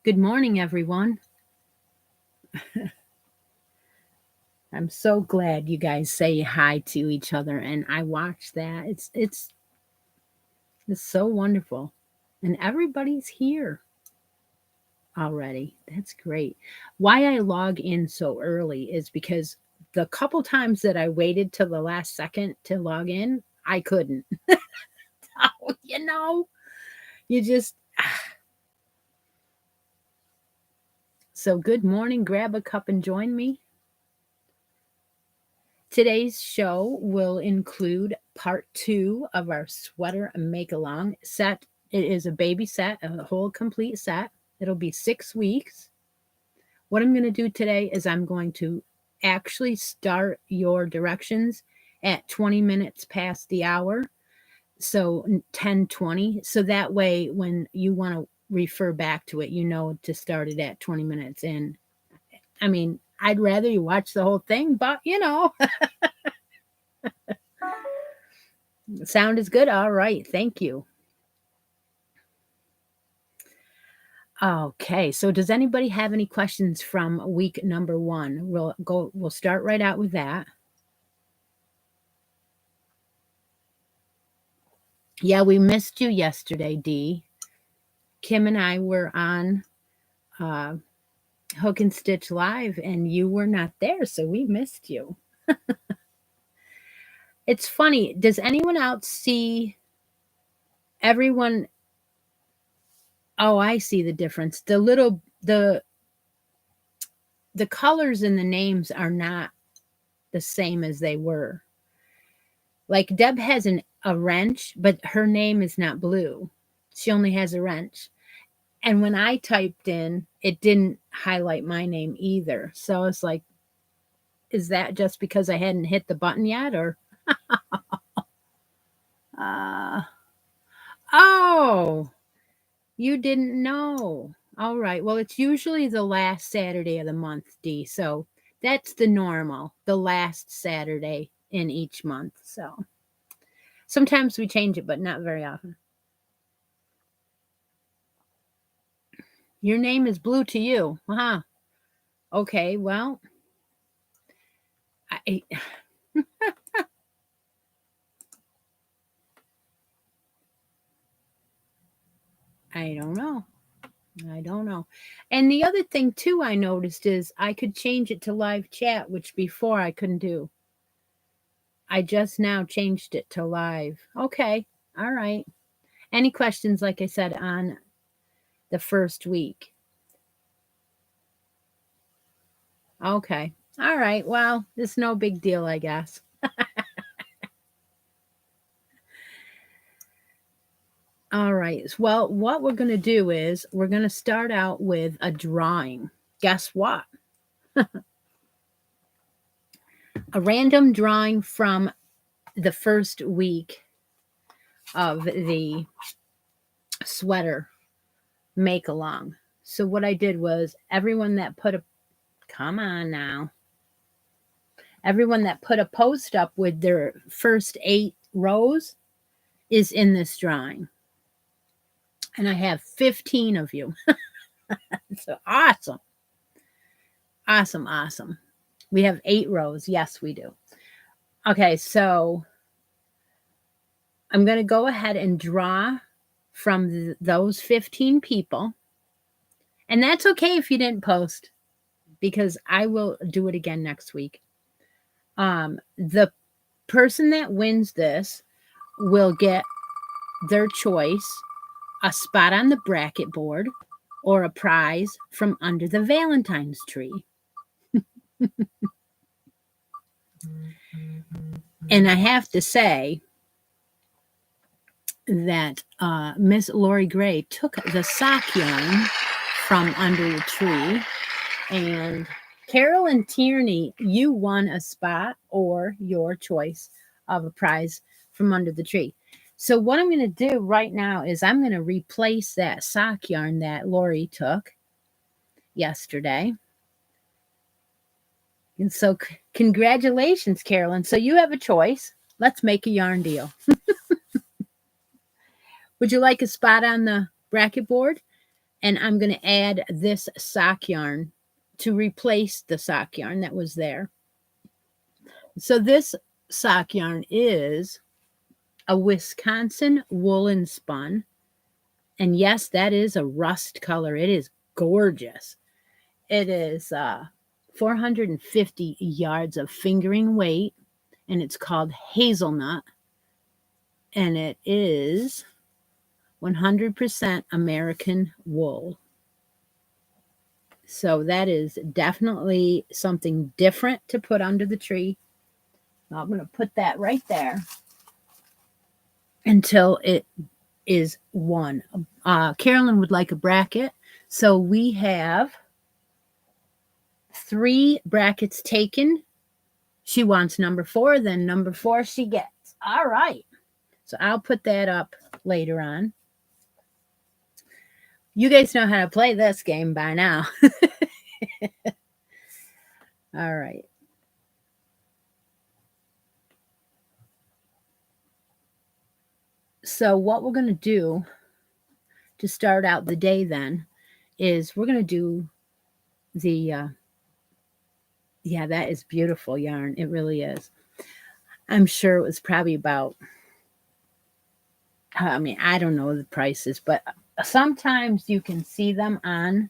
Good morning, everyone. I'm so glad you guys say hi to each other, and I watch that. It's so wonderful, and everybody's here already. That's great. Why I log in so early is because the couple times that I waited till the last second to log in, I couldn't. Oh, you just. So, good morning. Grab a cup and join me. Today's show will include part 2 of our sweater make along set. It is a baby set, a whole complete set. It'll be 6 weeks. What I'm going to do today is I'm going to actually start your directions at 20 minutes past the hour. So 10:20. So that way, when you want to refer back to it, you know to start it at 20 minutes in. I mean, I'd rather you watch the whole thing, but sound is good. All right. Thank you. Okay. So does anybody have any questions from week number 1? We'll start right out with that. Yeah, we missed you yesterday, Dee. Kim and I were on Hook and Stitch Live and you were not there, so we missed you. It's funny. Does anyone else see everyone? Oh, I see the difference. The colors in the names are not the same as they were. Like Deb has a wrench, but her name is not blue. She only has a wrench. And when I typed in, it didn't highlight my name either. So it's like, is that just because I hadn't hit the button yet? Or, oh, you didn't know. All right. Well, it's usually the last Saturday of the month, Dee. So that's the normal, the last Saturday in each month. So sometimes we change it, but not very often. Your name is blue to you. Uh-huh. Okay, well, I I don't know. I don't know. And the other thing too I noticed is I could change it to live chat, which before I couldn't do. I just now changed it to live. Okay. All right. Any questions, like I said, on the first week? Okay. All right. Well, it's no big deal, I guess. All right. Well, what we're going to do is we're going to start out with a drawing. Guess what? A random drawing from the first week of the sweater make along. So what I did was everyone that put a post up with their first 8 rows is in this drawing. And I have 15 of you. So awesome. Awesome. We have 8 rows. Yes, we do. Okay, so I'm going to go ahead and draw from those 15 people. And that's okay if you didn't post, because I will do it again next week. The person that wins this will get their choice: a spot on the bracket board or a prize from under the Valentine's tree. And I have to say that Miss Lori Gray took the sock yarn from under the tree, and Carol and Tierney, you won a spot or your choice of a prize from under the tree. So what I'm going to do right now is I'm going to replace that sock yarn that Lori took yesterday. And so congratulations, Carolyn. So you have a choice. Let's make a yarn deal. Would you like a spot on the bracket board And I'm going to add this sock yarn to replace the sock yarn that was there. So this sock yarn is a Wisconsin woolen spun. And yes, that is a rust color. It is gorgeous. It is 450 yards of fingering weight, and it's called hazelnut. And it is 100% American wool. So that is definitely something different to put under the tree. I'm going to put that right there until it is one. Carolyn would like a bracket. So we have 3 brackets taken. She wants number 4, then number 4 she gets. All right. So I'll put that up later on. You guys know how to play this game by now. All right. So what we're going to do to start out the day then is we're going to do the, yeah, that is beautiful yarn. It really is. I'm sure it was probably about, I mean, I don't know the prices, but sometimes you can see them on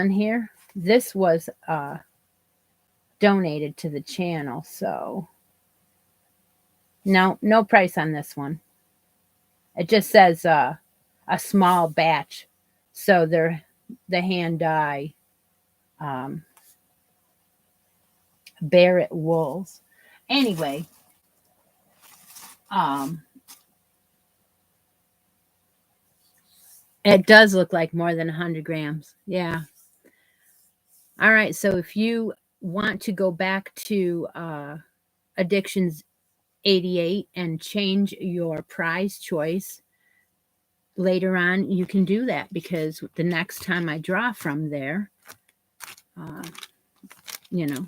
here. This was donated to the channel, so no price on this one. It just says a small batch, so they're the hand dye Barrett wools. Anyway, it does look like more than 100 grams. Yeah. All right. So if you want to go back to Addictions 88 and change your prize choice later on, you can do that, because the next time I draw from there, you know,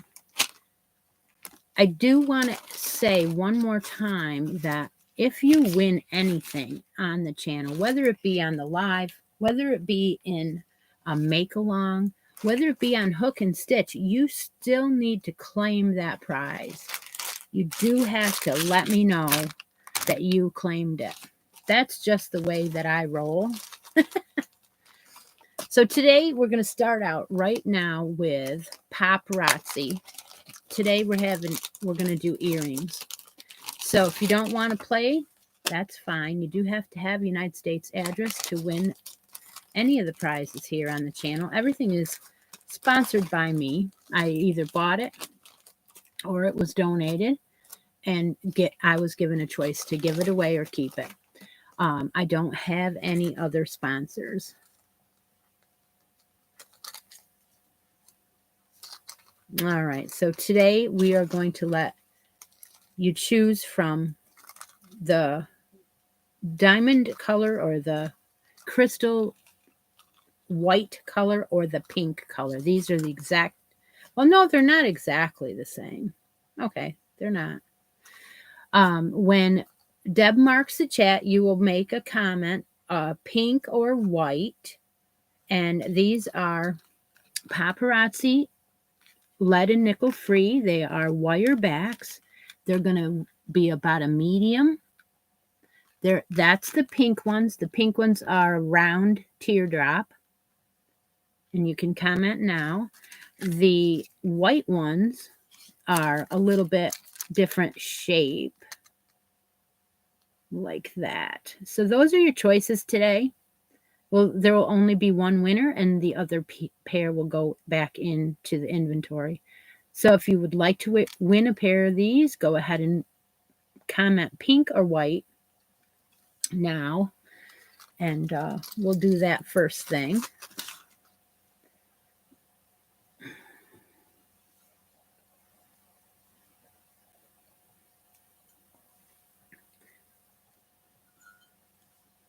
I do want to say one more time that if you win anything on the channel, whether it be on the live, whether it be in a make-along, whether it be on Hook and Stitch, you still need to claim that prize. You do have to let me know that you claimed it. That's just the way that I roll. So today we're going to start out right now with paparazzi. Today we're going to do earrings. So if you don't want to play, that's fine. You do have to have a United States address to win any of the prizes here on the channel. Everything is sponsored by me. I either bought it or it was donated, and I was given a choice to give it away or keep it. I don't have any other sponsors. All right, so today we are going to let you choose from the diamond color or the crystal white color or the pink color. These are the exact, well, no, they're not exactly the same. Okay, they're not. When Deb marks the chat, you will make a comment, pink or white, and these are paparazzi lead and nickel free. They are wire backs. They're going to be about a medium. That's the pink ones. The pink ones are round teardrop, and you can comment now. The white ones are a little bit different shape, like that. So those are your choices today. Well, there will only be one winner, and the other pair will go back into the inventory. So if you would like to win a pair of these, go ahead and comment pink or white now, and we'll do that first thing.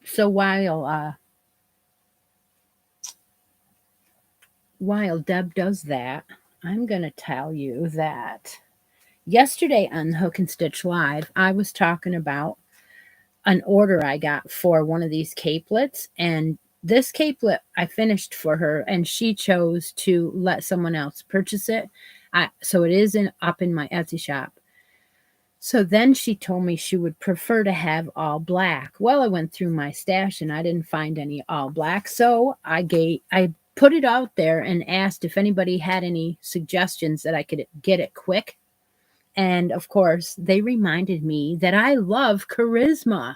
So while Deb does that, I'm going to tell you that yesterday on Hook and Stitch Live, I was talking about an order I got for one of these capelets, and This capelet I finished for her, and she chose to let someone else purchase it. So it is up in my Etsy shop. So then she told me she would prefer to have all black. Well, I went through my stash and I didn't find any all black. So I put it out there and asked if anybody had any suggestions that I could get it quick. And of course, they reminded me that I love Charisma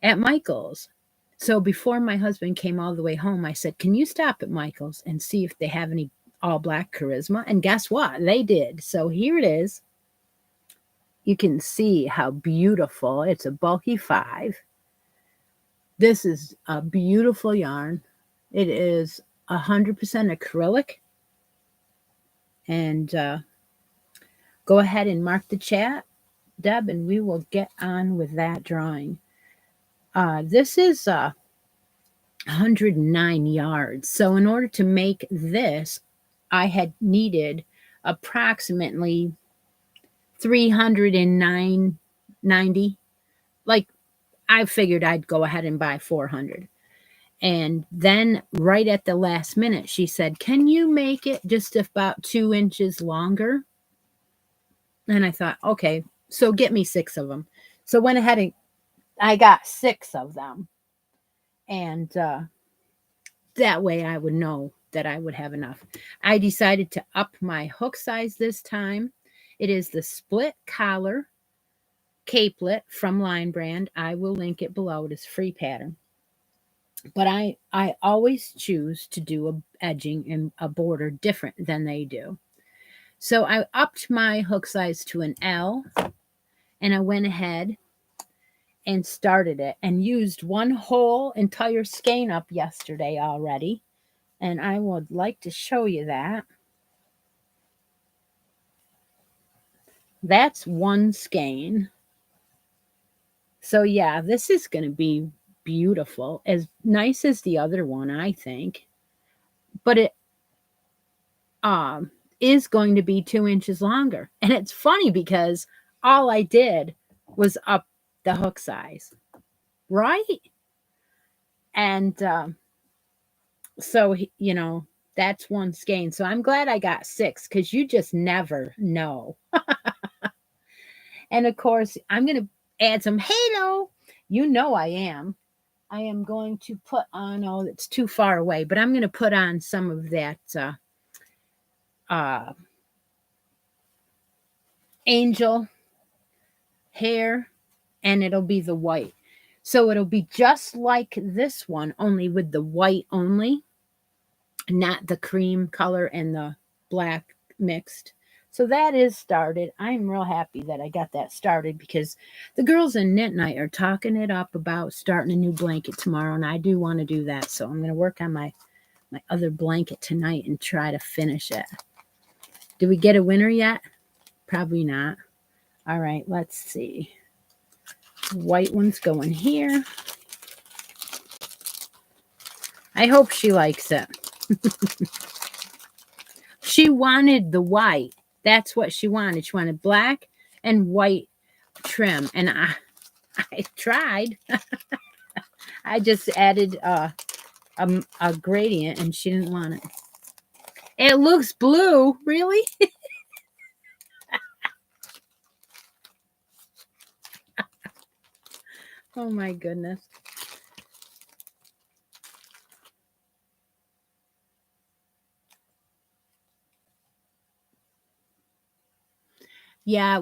at Michael's. So before my husband came all the way home, I said, "Can you stop at Michael's and see if they have any all black Charisma?" And guess what? They did. So here it is. You can see how beautiful. It's a bulky 5. This is a beautiful yarn. It is 100% acrylic. And go ahead and mark the chat, Deb, and we will get on with that drawing. This is 109 yards. So in order to make this, I had needed approximately 309.90. Like, I figured I'd go ahead and buy 400. And then right at the last minute, she said, "Can you make it just about 2 inches longer?" And I thought, okay, so get me 6 of them. So went ahead and I got 6 of them. And that way I would know that I would have enough. I decided to up my hook size this time. It is the split collar capelet from Line Brand. I will link it below. It is free pattern. But I always choose to do a edging and a border different than they do. So I upped my hook size to an L, and I went ahead and started it and used one whole entire skein up yesterday already. And I would like to show you that. That's one skein. So yeah, this is going to be beautiful, as nice as the other one, I think. But it is going to be 2 inches longer. And it's funny because all I did was up the hook size, right? And so, that's one skein. So I'm glad I got 6, because you just never know. And of course, I'm going to add some halo. You know I am. I am going to put on, oh, it's too far away, but I'm going to put on some of that angel hair, and it'll be the white. So it'll be just like this one, only with the white only, not the cream color and the black mixed. So that is started. I'm real happy that I got that started, because the girls in Knit Night are talking it up about starting a new blanket tomorrow, and I do want to do that. So I'm going to work on my other blanket tonight and try to finish it. Did we get a winner yet? Probably not. All right, let's see. White one's going here. I hope she likes it. She wanted the white. That's what she wanted. She wanted black and white trim. And I tried. I just added a gradient, and she didn't want it. It looks blue. Really? Oh my goodness. Yeah,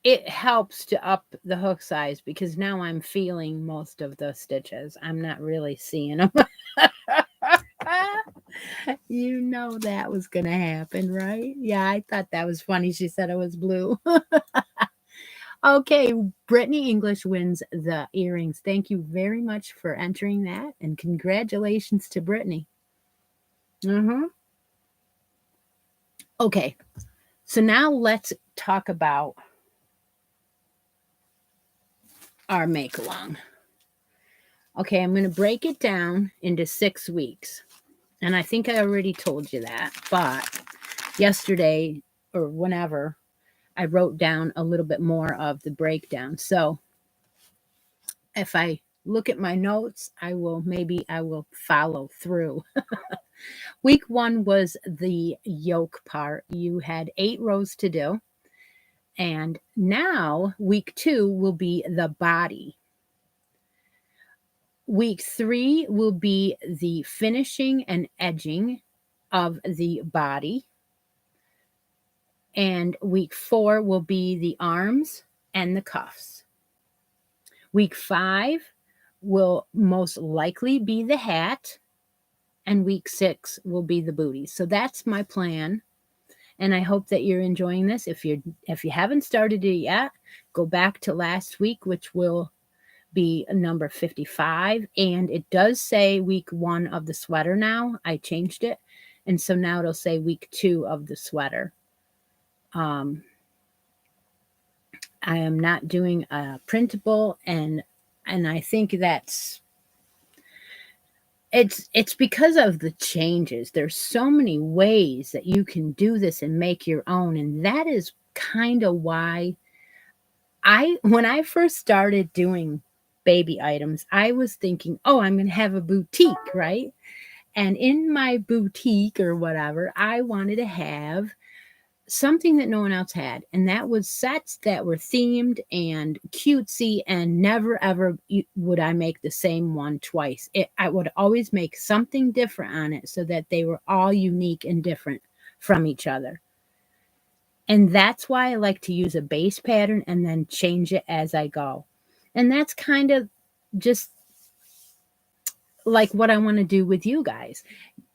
it helps to up the hook size, because now I'm feeling most of the stitches. I'm not really seeing them. You know that was going to happen, right? Yeah, I thought that was funny. She said it was blue. Okay, Brittany English wins the earrings. Thank you very much for entering that, and congratulations to Brittany. Okay, so now let's talk about our make along. Okay, I'm going to break it down into 6 weeks. And I think I already told you that, but yesterday or whenever, I wrote down a little bit more of the breakdown. So if I look at my notes, I will follow through. Week 1 was the yoke part. You had 8 rows to do. And now week 2 will be the body. Week 3 will be the finishing and edging of the body. And week 4 will be the arms and the cuffs. Week 5 will most likely be the hat. And week 6 will be the booties. So that's my plan. And I hope that you're enjoying this. If you haven't started it yet, go back to last week, which will be number 55. And it does say week 1 of the sweater now. I changed it. And so now it'll say week 2 of the sweater. I am not doing a printable, and I think that's it's because of the changes. There's so many ways that you can do this and make your own, and that is kind of why when I first started doing baby items, I was thinking, oh, I'm going to have a boutique, right? And in my boutique or whatever, I wanted to have something that no one else had, and that was sets that were themed and cutesy, and never ever would I make the same one twice. I would always make something different on it so that they were all unique and different from each other. And that's why I like to use a base pattern and then change it as I go. And that's kind of just like what I want to do with you guys.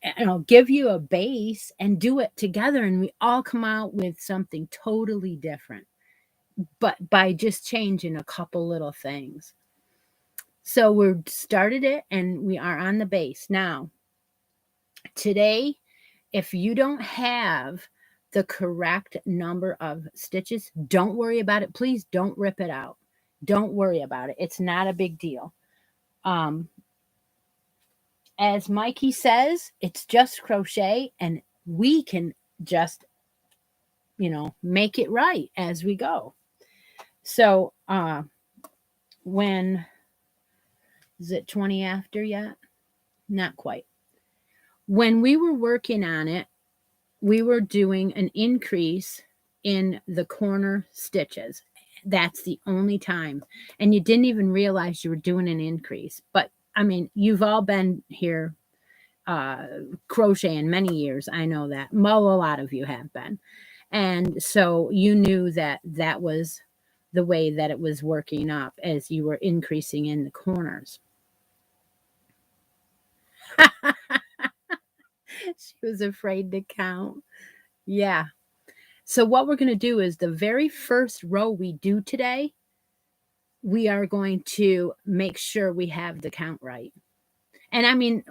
And I'll give you a base and do it together, and we all come out with something totally different, but by just changing a couple little things. So we've started it and we are on the base. Now, today, if you don't have the correct number of stitches, don't worry about it. Please don't rip it out. Don't worry about it. It's not a big deal. As Mikey says, it's just crochet, and we can just, make it right as we go. So, when is it 20 after yet? Not quite. When we were working on it, we were doing an increase in the corner stitches. That's the only time. And you didn't even realize you were doing an increase. But I mean, you've all been here crocheting many years. I know that. Well, a lot of you have been. And so you knew that that was the way that it was working up as you were increasing in the corners. She was afraid to count. Yeah. So what we're going to do is the very first row we do today, we are going to make sure we have the count right. And I mean,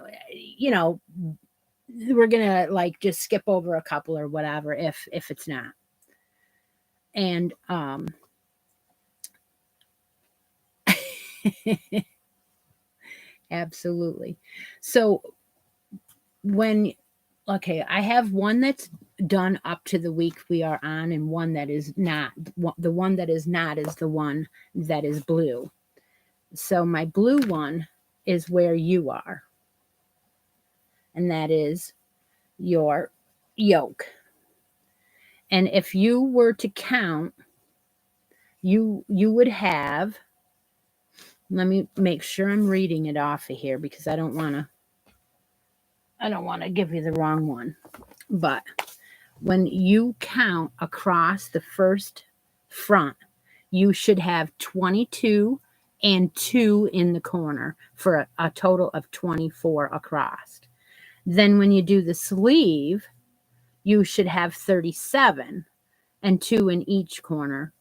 we're going to just skip over a couple or whatever if it's not. And absolutely. So I have one that's done up to the week we are on, and one that is not. The one that is not is the one that is blue. So my blue one is where you are, and that is your yoke. And if you were to count, you would have, let me make sure I'm reading it off of here because I don't want to give you the wrong one. But when you count across the first front, you should have 22 and 2 in the corner for a total of 24 across. Then when you do the sleeve, you should have 37 and 2 in each corner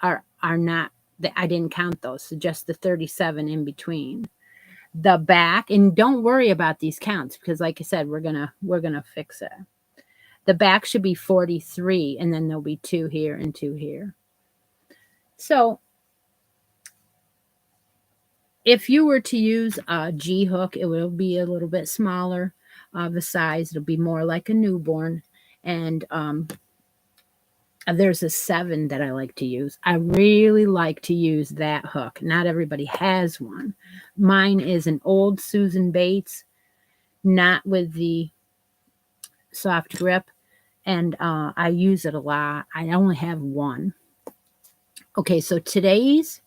are not, I didn't count those, so just the 37 in between. The back, and don't worry about these counts because like I said, we're gonna fix it. The back should be 43, and then there'll be 2 here and 2 here. So if you were to use a G hook, it will be a little bit smaller of a size. It'll be more like a newborn. And There's a 7 that I like to use. I really like to use that hook. Not everybody has one. Mine is an old Susan Bates, not with the soft grip, and I use it a lot. I only have one. Okay, so today's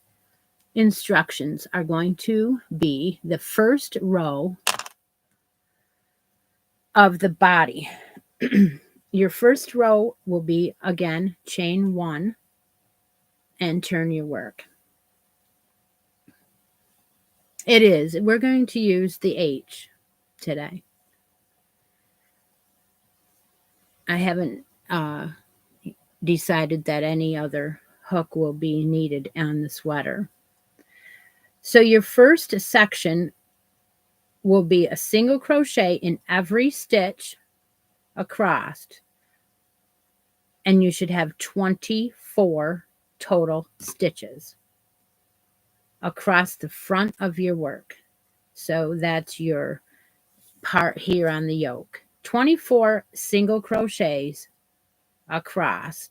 instructions are going to be the first row of the body. Your first row will be, again, chain 1 and turn your work. It is. We're going to use the H today. I haven't decided that any other hook will be needed on the sweater. So your first section will be a single crochet in every stitch across, and you should have 24 total stitches across the front of your work. So that's your part here on the yoke. 24 single crochets across.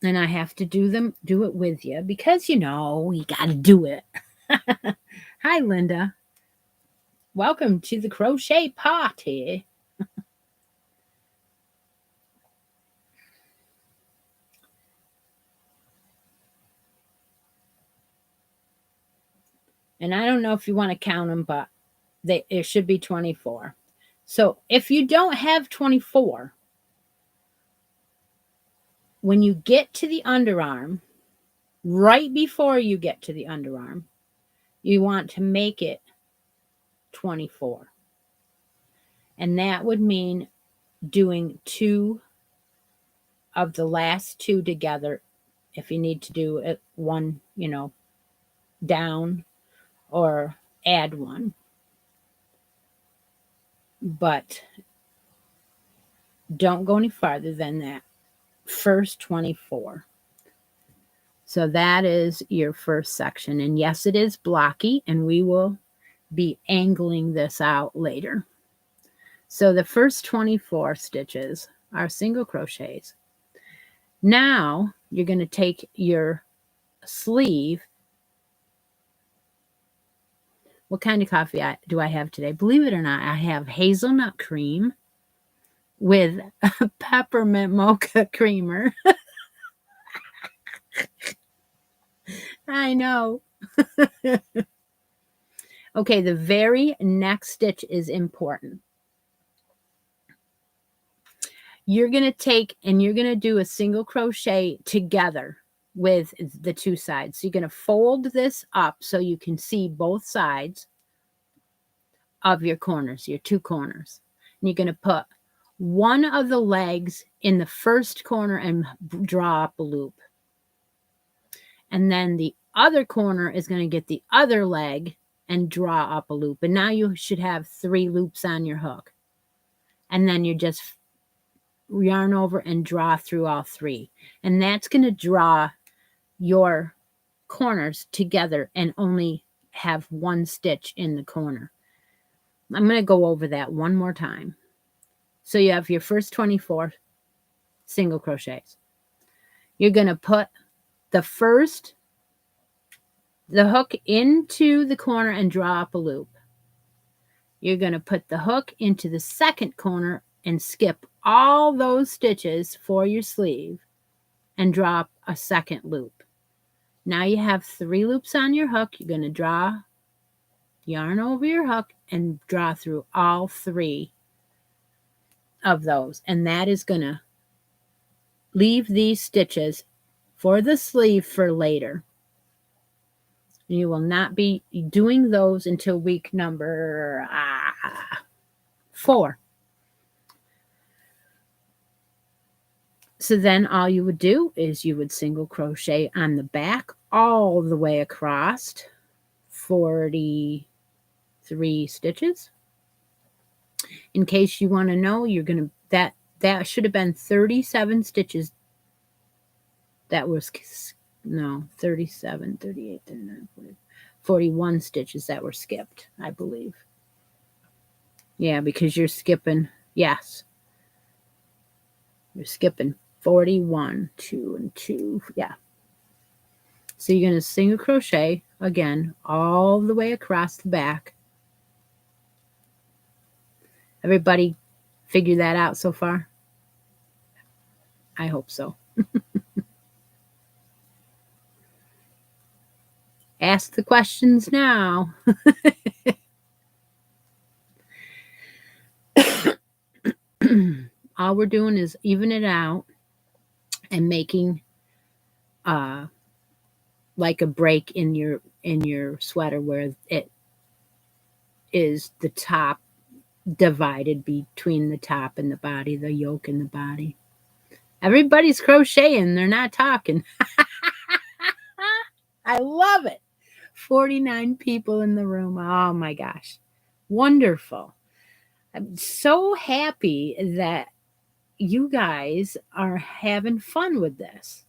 And I have to do it with you because, you got to do it. Hi, Linda. Welcome to the crochet party. And I don't know if you want to count them, but it should be 24. So if you don't have 24, when you get to the underarm, right before you get to the underarm, you want to make it 24. And that would mean doing 2 of the last 2 together. If you need to do it one, down or add one. But don't go any farther than that first 24. So that is your first section. And yes, it is blocky, and we will be angling this out later. So the first 24 stitches are single crochets. Now you're going to take your sleeve. What kind of coffee do I have today? Believe it or not, I have hazelnut cream with a peppermint mocha creamer. I know. Okay, the very next stitch is important. You're going to take and you're going to do a single crochet together with the 2 sides. So you're going to fold this up so you can see both sides of your corners, your 2 corners. And you're going to put one of the legs in the first corner and draw up a loop. And then the other corner is going to get the other leg and draw up a loop. And now you should have 3 loops on your hook. And then you just yarn over and draw through all 3. And that's going to draw your corners together and only have 1 stitch in the corner. I'm going to go over that one more time. So you have your first 24 single crochets. You're going to put the hook into the corner and draw up a loop. You're going to put the hook into the second corner and skip all those stitches for your sleeve and draw up a second loop. Now you have 3 loops on your hook. You're going to yarn over your hook and draw through all 3 of those. And that is going to leave these stitches for the sleeve for later. You will not be doing those until week number 4. So then all you would do is you would single crochet on the back all the way across 43 stitches. In case you want to know, you're going to that should have been 37 stitches. That was 37, 38, 39, 40, 41 stitches that were skipped, I believe. Yeah, because you're skipping Yes. You're skipping 41, 2 and 2. Yeah. So you're going to single crochet again all the way across the back. Everybody figure that out so far? I hope so. Ask the questions now. All we're doing is even it out and making like a break in your sweater where it is the top divided between the top and the body, the yoke and the body. Everybody's crocheting, they're not talking. I love it. 49 people in the room. Oh my gosh. Wonderful. I'm so happy that you guys are having fun with this.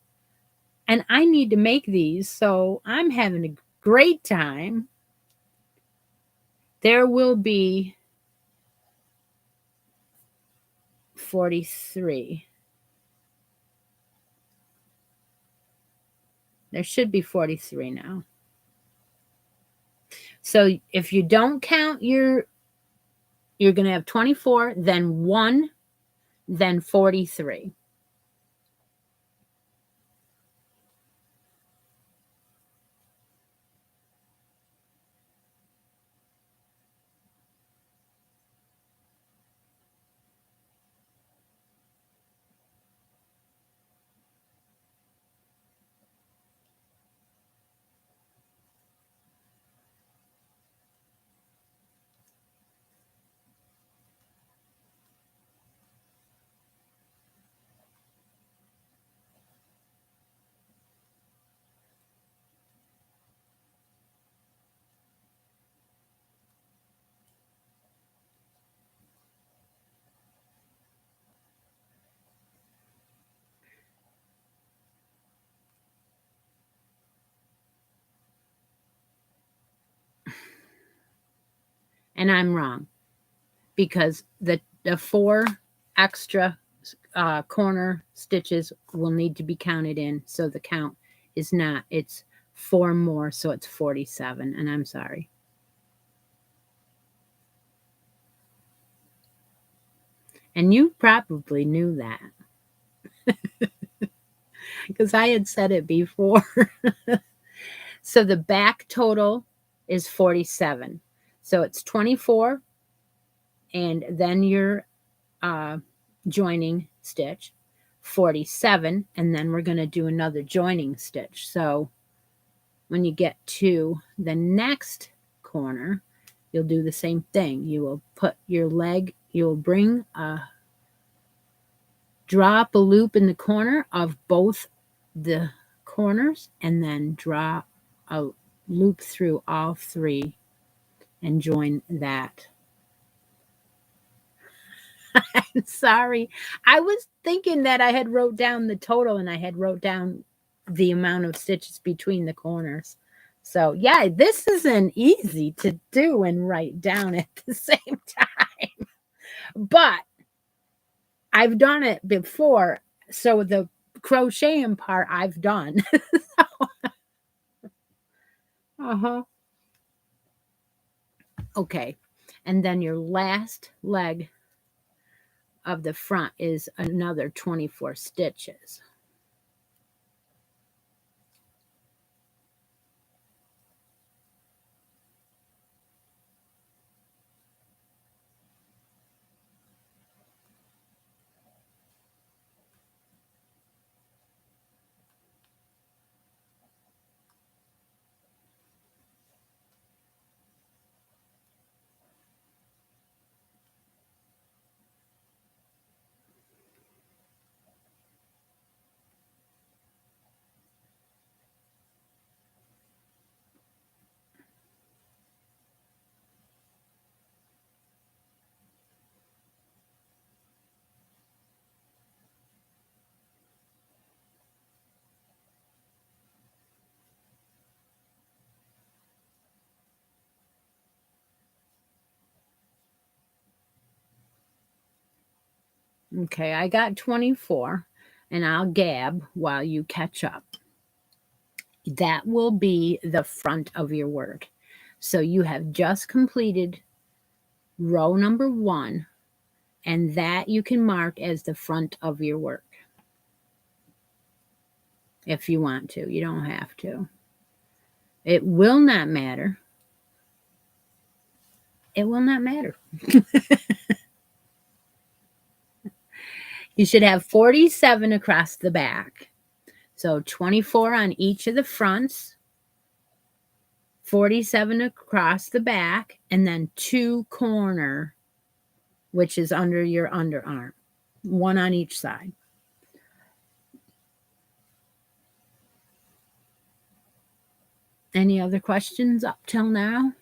And I need to make these, so I'm having a great time. There will be 43. There should be 43 now. So if you don't count you're going to have 24, then 1, then 43. And I'm wrong because the 4 extra corner stitches will need to be counted in. So the count is not, it's 4 more. So it's 47. And I'm sorry. And you probably knew that because I had said it before. So the back total is 47. So it's 24 and then your joining stitch, 47, and then we're going to do another joining stitch. So when you get to the next corner, you'll do the same thing. You will put your leg, you'll bring draw up a loop in the corner of both the corners and then draw a loop through all 3 and join that. I'm sorry. I was thinking that I had wrote down the total and I had wrote down the amount of stitches between the corners. So yeah, this isn't easy to do and write down at the same time. But I've done it before. So the crocheting part I've done. Uh-huh. Okay. And then your last leg of the front is another 24 stitches. Okay, I got 24, and I'll gab while you catch up. That will be the front of your work. So you have just completed row number 1, and that you can mark as the front of your work. If you want to, you don't have to. It will not matter. It will not matter. You should have 47 across the back. So 24 on each of the fronts, 47 across the back, and then 2 corner, which is under your underarm, 1 on each side. Any other questions up till now?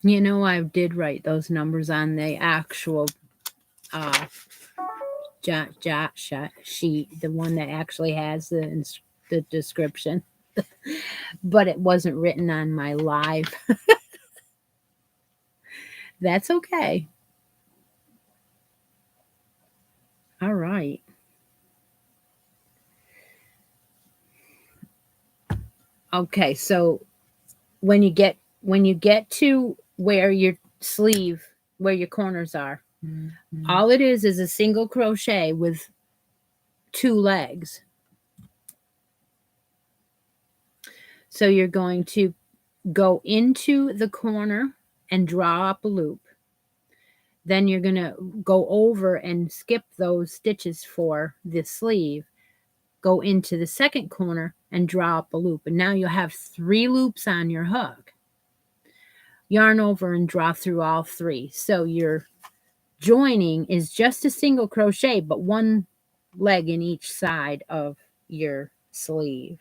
You know, I did write those numbers on the actual sheet, the one that actually has the description, but it wasn't written on my live. That's okay. All right. Okay, so when you get to where your sleeve, where your corners are, all it is a single crochet with 2 legs. So you're going to go into the corner and draw up a loop. Then you're going to go over and skip those stitches for the sleeve, go into the second corner and draw up a loop. And now you'll have 3 loops on your hook. Yarn over and draw through all 3. So your joining is just a single crochet, but 1 leg in each side of your sleeve.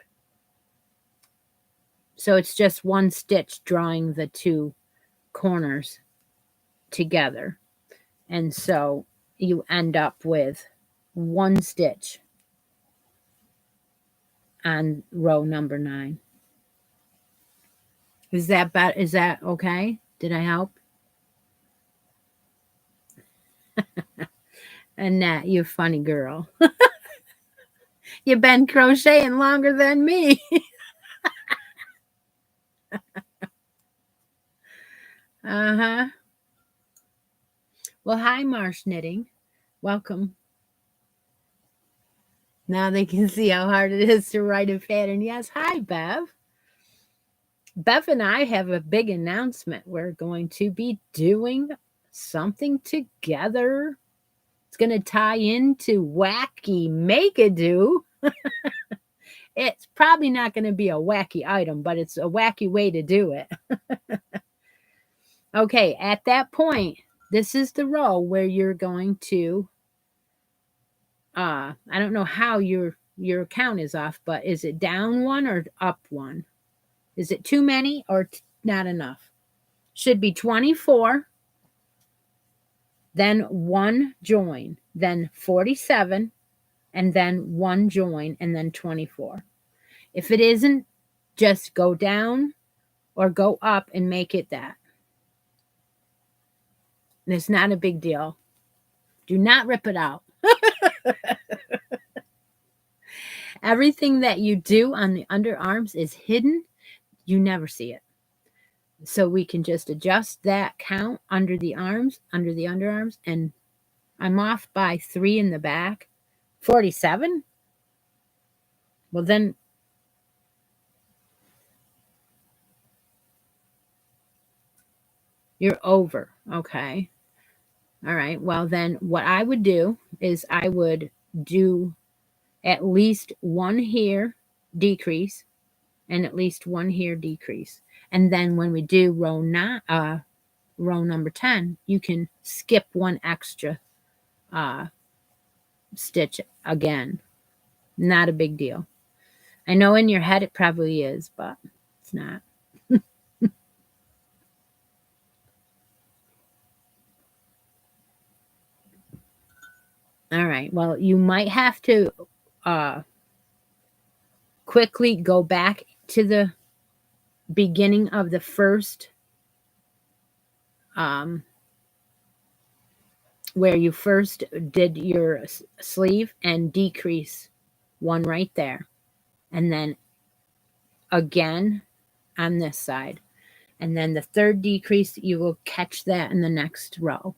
So it's just 1 stitch drawing the 2 corners together. And so you end up with 1 stitch on row number 9. Is that okay? Did I help? Annette, you're a funny girl. You've been crocheting longer than me. Uh-huh. Well, hi, Marsh Knitting. Welcome. Now they can see how hard it is to write a pattern. Yes, hi, Bev. Bev and I have a big announcement. We're going to be doing something together. It's going to tie into Wacky Make-A-Do. It's probably not going to be a wacky item, but it's a wacky way to do it. Okay, at that point, this is the row where you're going to, I don't know how your count is off, but is it down 1 or up 1? Is it too many or not enough? Should be 24, then 1 join, then 47, and then 1 join, and then 24. If it isn't, just go down or go up and make it that. It's not a big deal. Do not rip it out. Everything that you do on the underarms is hidden. You never see it. So we can just adjust that count under the arms, under the underarms, and I'm off by 3 in the back. 47? Well, then you're over. Okay. All right. Well, then what I would do is I would do at least 1 here decrease and at least 1 here decrease. And then when we do row row number 10, you can skip one extra stitch again. Not a big deal. I know in your head it probably is, but it's not. All right. Well, you might have to quickly go back to the beginning of the first where you first did your sleeve and decrease one right there, and then again on this side, and then the third decrease, you will catch that in the next row.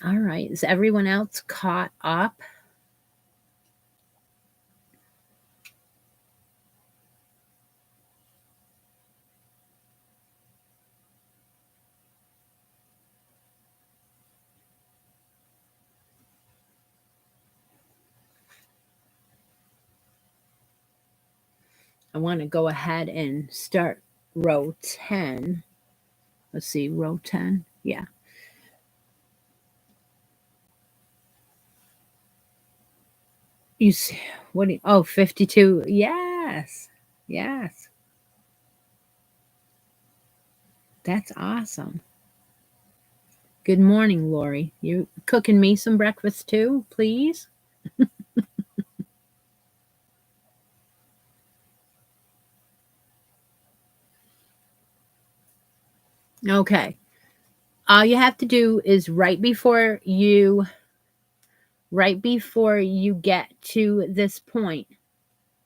All right, is everyone else caught up? I want to go ahead and start row 10. Let's see, row 10. Yeah. You see, what do you, oh, 52. Yes. Yes. That's awesome. Good morning, Lori. You cooking me some breakfast too, please? Okay. All you have to do is right before you get to this point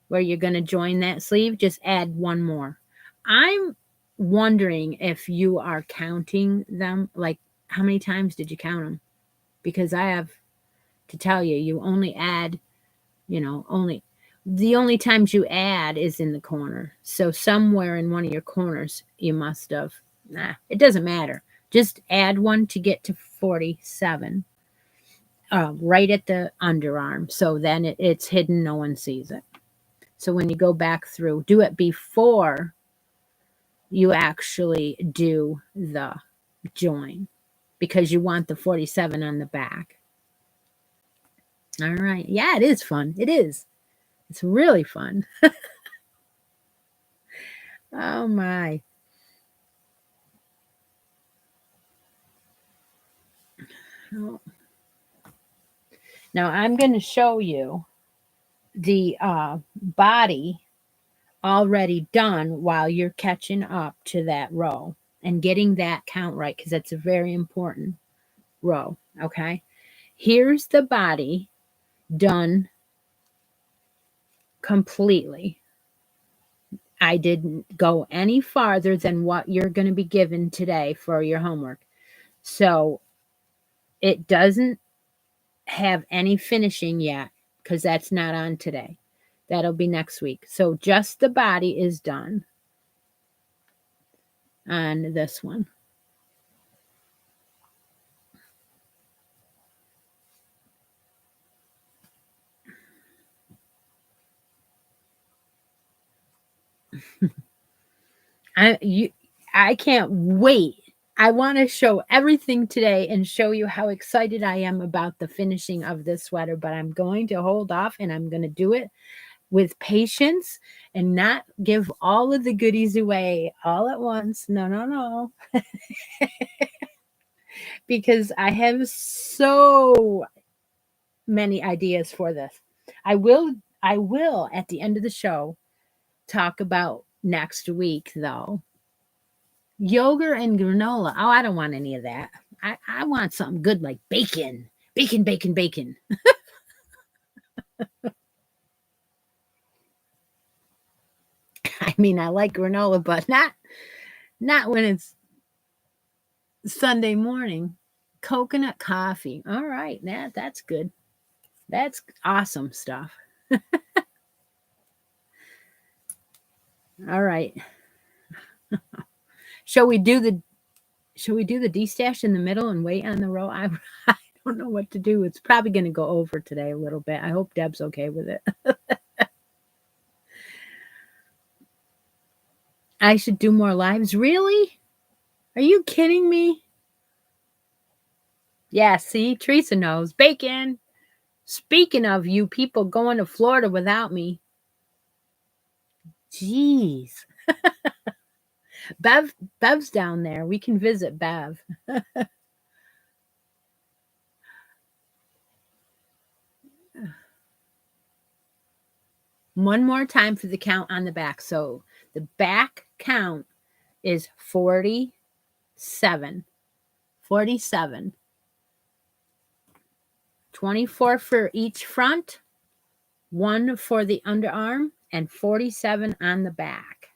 where you're going to join that sleeve, just add one more. I'm wondering if you are counting them, like how many times did you count them? Because I have to tell you, you only add, the only times you add is in the corner. So somewhere in one of your corners, you must have, it doesn't matter. Just add one to get to 47, right at the underarm. So then it's hidden, no one sees it. So when you go back through, do it before you actually do the join, because you want the 47 on the back. All right. Yeah, it is fun. It is. It's really fun. Oh my. Now I'm going to show you the body already done while you're catching up to that row and getting that count right, because that's a very important row. Okay. Here's the body done completely. I didn't go any farther than what you're going to be given today for your homework. So it doesn't have any finishing yet, because that's not on today. That'll be next week. So just the body is done on this one. I can't wait. I want to show everything today and show you how excited I am about the finishing of this sweater, but I'm going to hold off, and I'm going to do it with patience and not give all of the goodies away all at once. No. Because I have so many ideas for this. I will at the end of the show talk about next week, though. Yogurt and granola. Oh, I don't want any of that. I want something good like bacon. Bacon. I mean, I like granola, but not when it's Sunday morning. Coconut coffee. All right, that's good. That's awesome stuff. All right. Shall we do the D-stash in the middle and wait on the row? I don't know what to do. It's probably going to go over today a little bit. I hope Deb's okay with it. I should do more lives. Really? Are you kidding me? Yeah, see, Teresa knows. Bacon. Speaking of you people going to Florida without me. Jeez. Bev's down there. We can visit Bev. One more time for the count on the back. So the back count is 47. 47. 24 for each front, 1 for the underarm, and 47 on the back.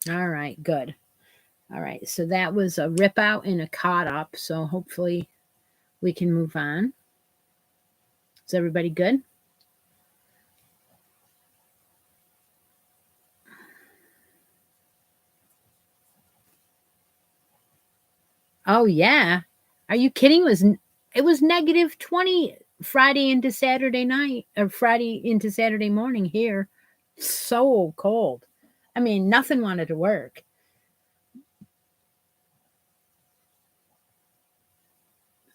All right, good. All right, so that was a rip out and a caught up. So hopefully we can move on. Is everybody good? Oh yeah. Are you kidding? It was negative 20 Friday into Saturday night, or Friday into Saturday morning here. So cold. I mean, nothing wanted to work.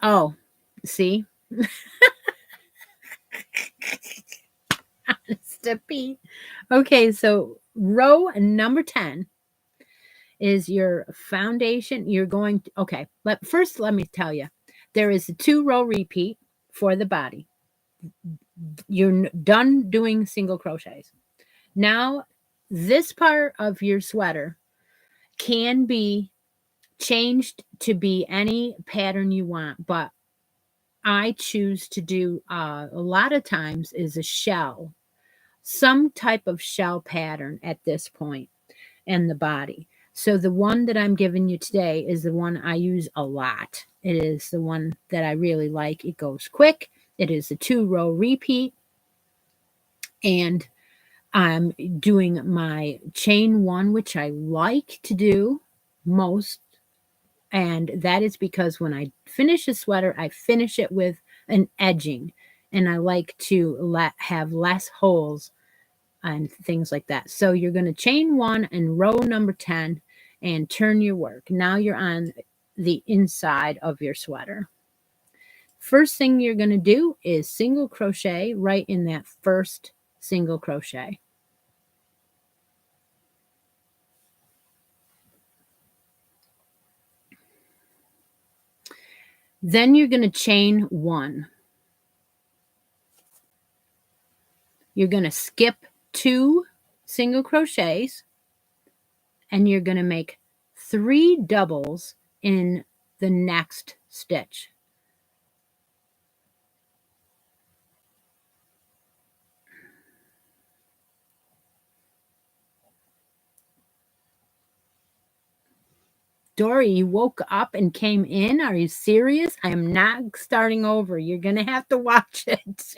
Oh, see? Steppy. Okay, so row number 10 is your foundation. You're going to, okay, first let me tell you, there is a 2-row repeat for the body. You're done doing single crochets. Now, this part of your sweater can be changed to be any pattern you want, but I choose to do a lot of times is a shell, some type of shell pattern at this point in the body. So the one that I'm giving you today is the one I use a lot. It is the one that I really like. It goes quick. It is a 2-row repeat. And I'm doing my chain 1, which I like to do most. And that is because when I finish a sweater, I finish it with an edging. And I like to have less holes and things like that. So you're going to chain 1 in row number 10 and turn your work. Now you're on the inside of your sweater. First thing you're going to do is single crochet right in that first single crochet. Then you're going to chain 1. You're going to skip 2 single crochets, and you're going to make 3 doubles in the next stitch. Dory, you woke up and came in? Are you serious? I am not starting over. You're going to have to watch it.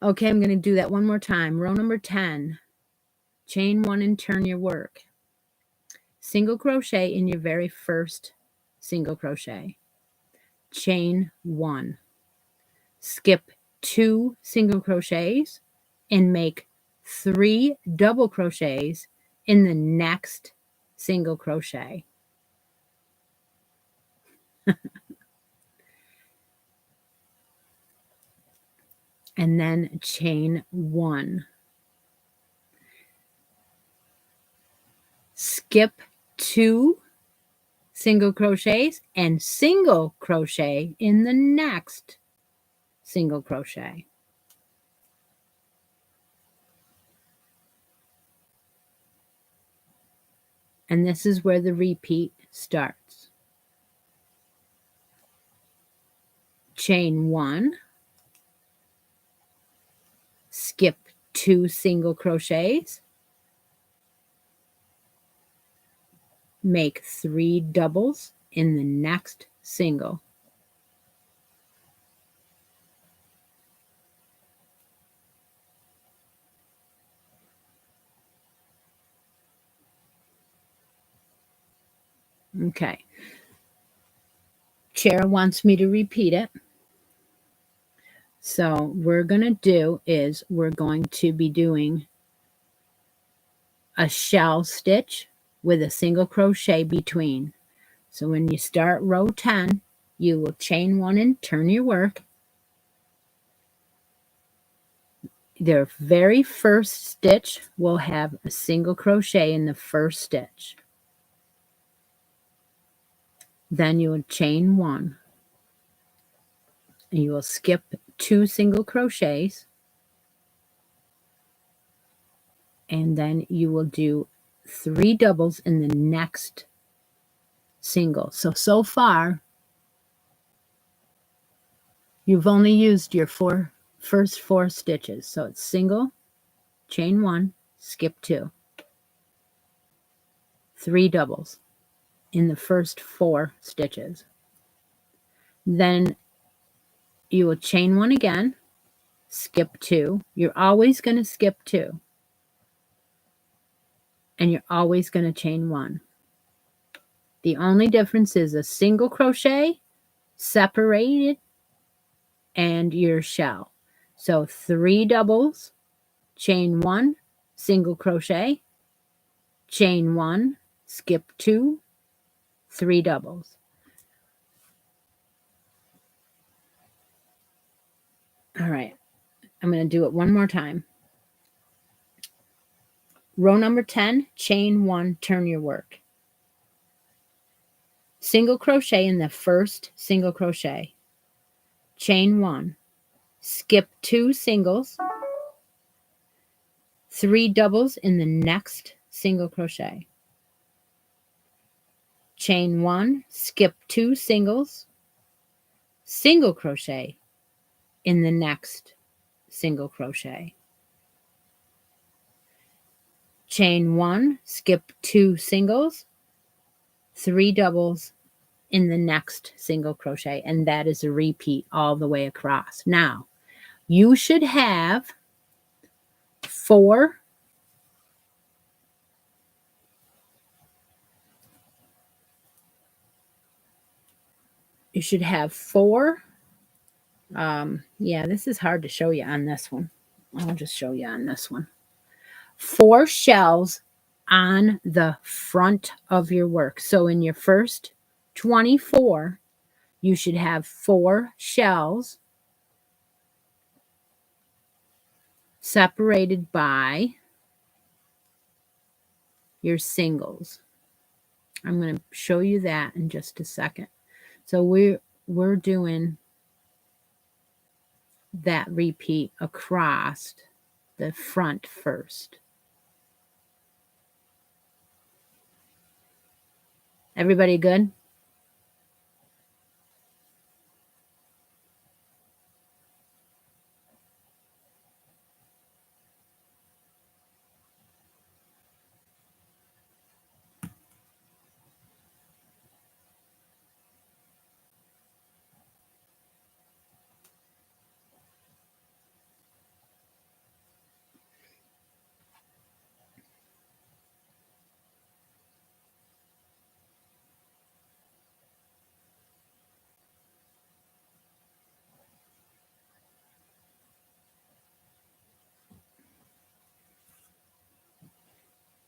Okay, I'm going to do that one more time. Row number 10. Chain 1 and turn your work. Single crochet in your very first single crochet. Chain 1. Skip 2 single crochets and make 3 double crochets in the next single crochet. And then chain 1. Skip 2 single crochets and single crochet in the next single crochet. And this is where the repeat starts. Chain 1, skip 2 single crochets, make 3 doubles in the next single. Okay. Chair wants me to repeat it. So we're going to do is we're going to be doing a shell stitch with a single crochet between. So when you start row 10, you will chain 1 and turn your work. Their very first stitch will have a single crochet in the first stitch. Then you will chain 1. And you will skip 2 single crochets. And then you will do 3 doubles in the next single. So far, you've only used your first 4 stitches. So it's single, chain 1, skip 2. 3 doubles in the first 4 stitches. Then you will chain 1 again, skip 2. You're always going to skip 2. And you're always going to chain 1. The only difference is a single crochet separated and your shell. So 3 doubles, chain 1, single crochet, chain 1, skip 2, 3 doubles. All right, I'm going to do it one more time. Row number 10, chain 1, turn your work. Single crochet in the first single crochet. Chain 1, skip 2 singles, 3 doubles in the next single crochet. Chain 1, skip 2 singles, single crochet in the next single crochet. Chain 1, skip 2 singles, 3 doubles in the next single crochet, and that is a repeat all the way across. Now, you should have 4 yeah, this is hard to show you on this one. I'll just show you on this one. 4 shells on the front of your work. So in your first 24, you should have 4 shells separated by your singles. I'm going to show you that in just a second. So we're doing that repeat across the front first. Everybody good?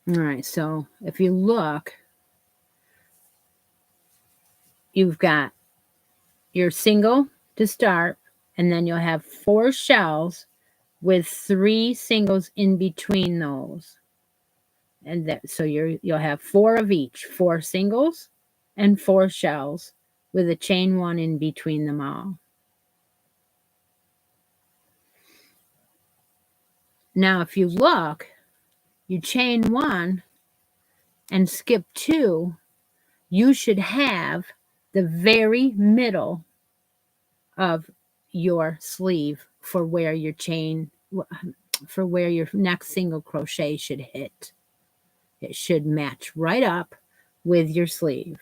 All right, so if you look, you've got your single to start, and then you'll have 4 shells with 3 singles in between those. And that, so you'll have 4 of each, 4 singles and 4 shells with a chain 1 in between them all. Now, if you look, you chain 1 and skip 2, you should have the very middle of your sleeve for where your next single crochet should hit. It should match right up with your sleeve.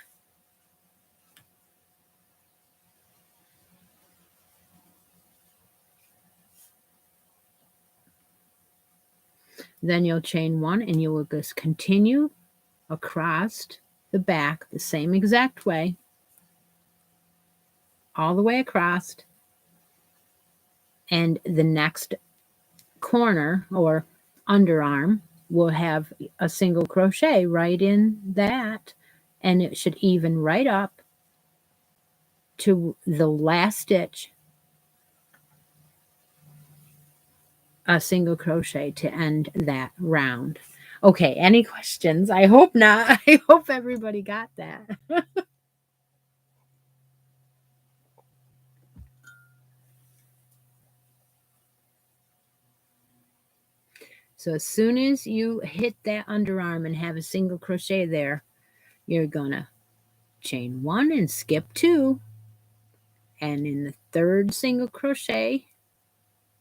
Then you'll chain 1 and you will just continue across the back the same exact way, all the way across, and the next corner or underarm will have a single crochet right in that, and it should even right up to the last stitch, a single crochet to end that round. Okay, any questions? I hope not. I hope everybody got that. So as soon as you hit that underarm and have a single crochet there, you're gonna chain 1 and skip 2, and in the third single crochet,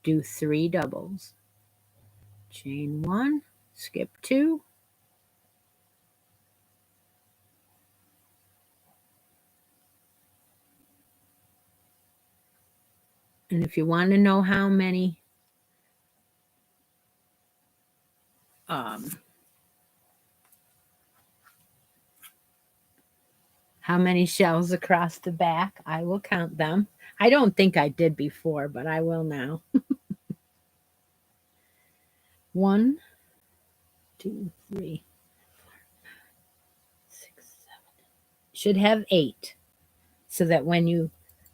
do 3 doubles. Chain 1, skip 2, and if you want to know how many shells across the back, I will count them. I don't think I did before, but I will now. 1, 2, 3, 6, 7. Should have 8, so that when you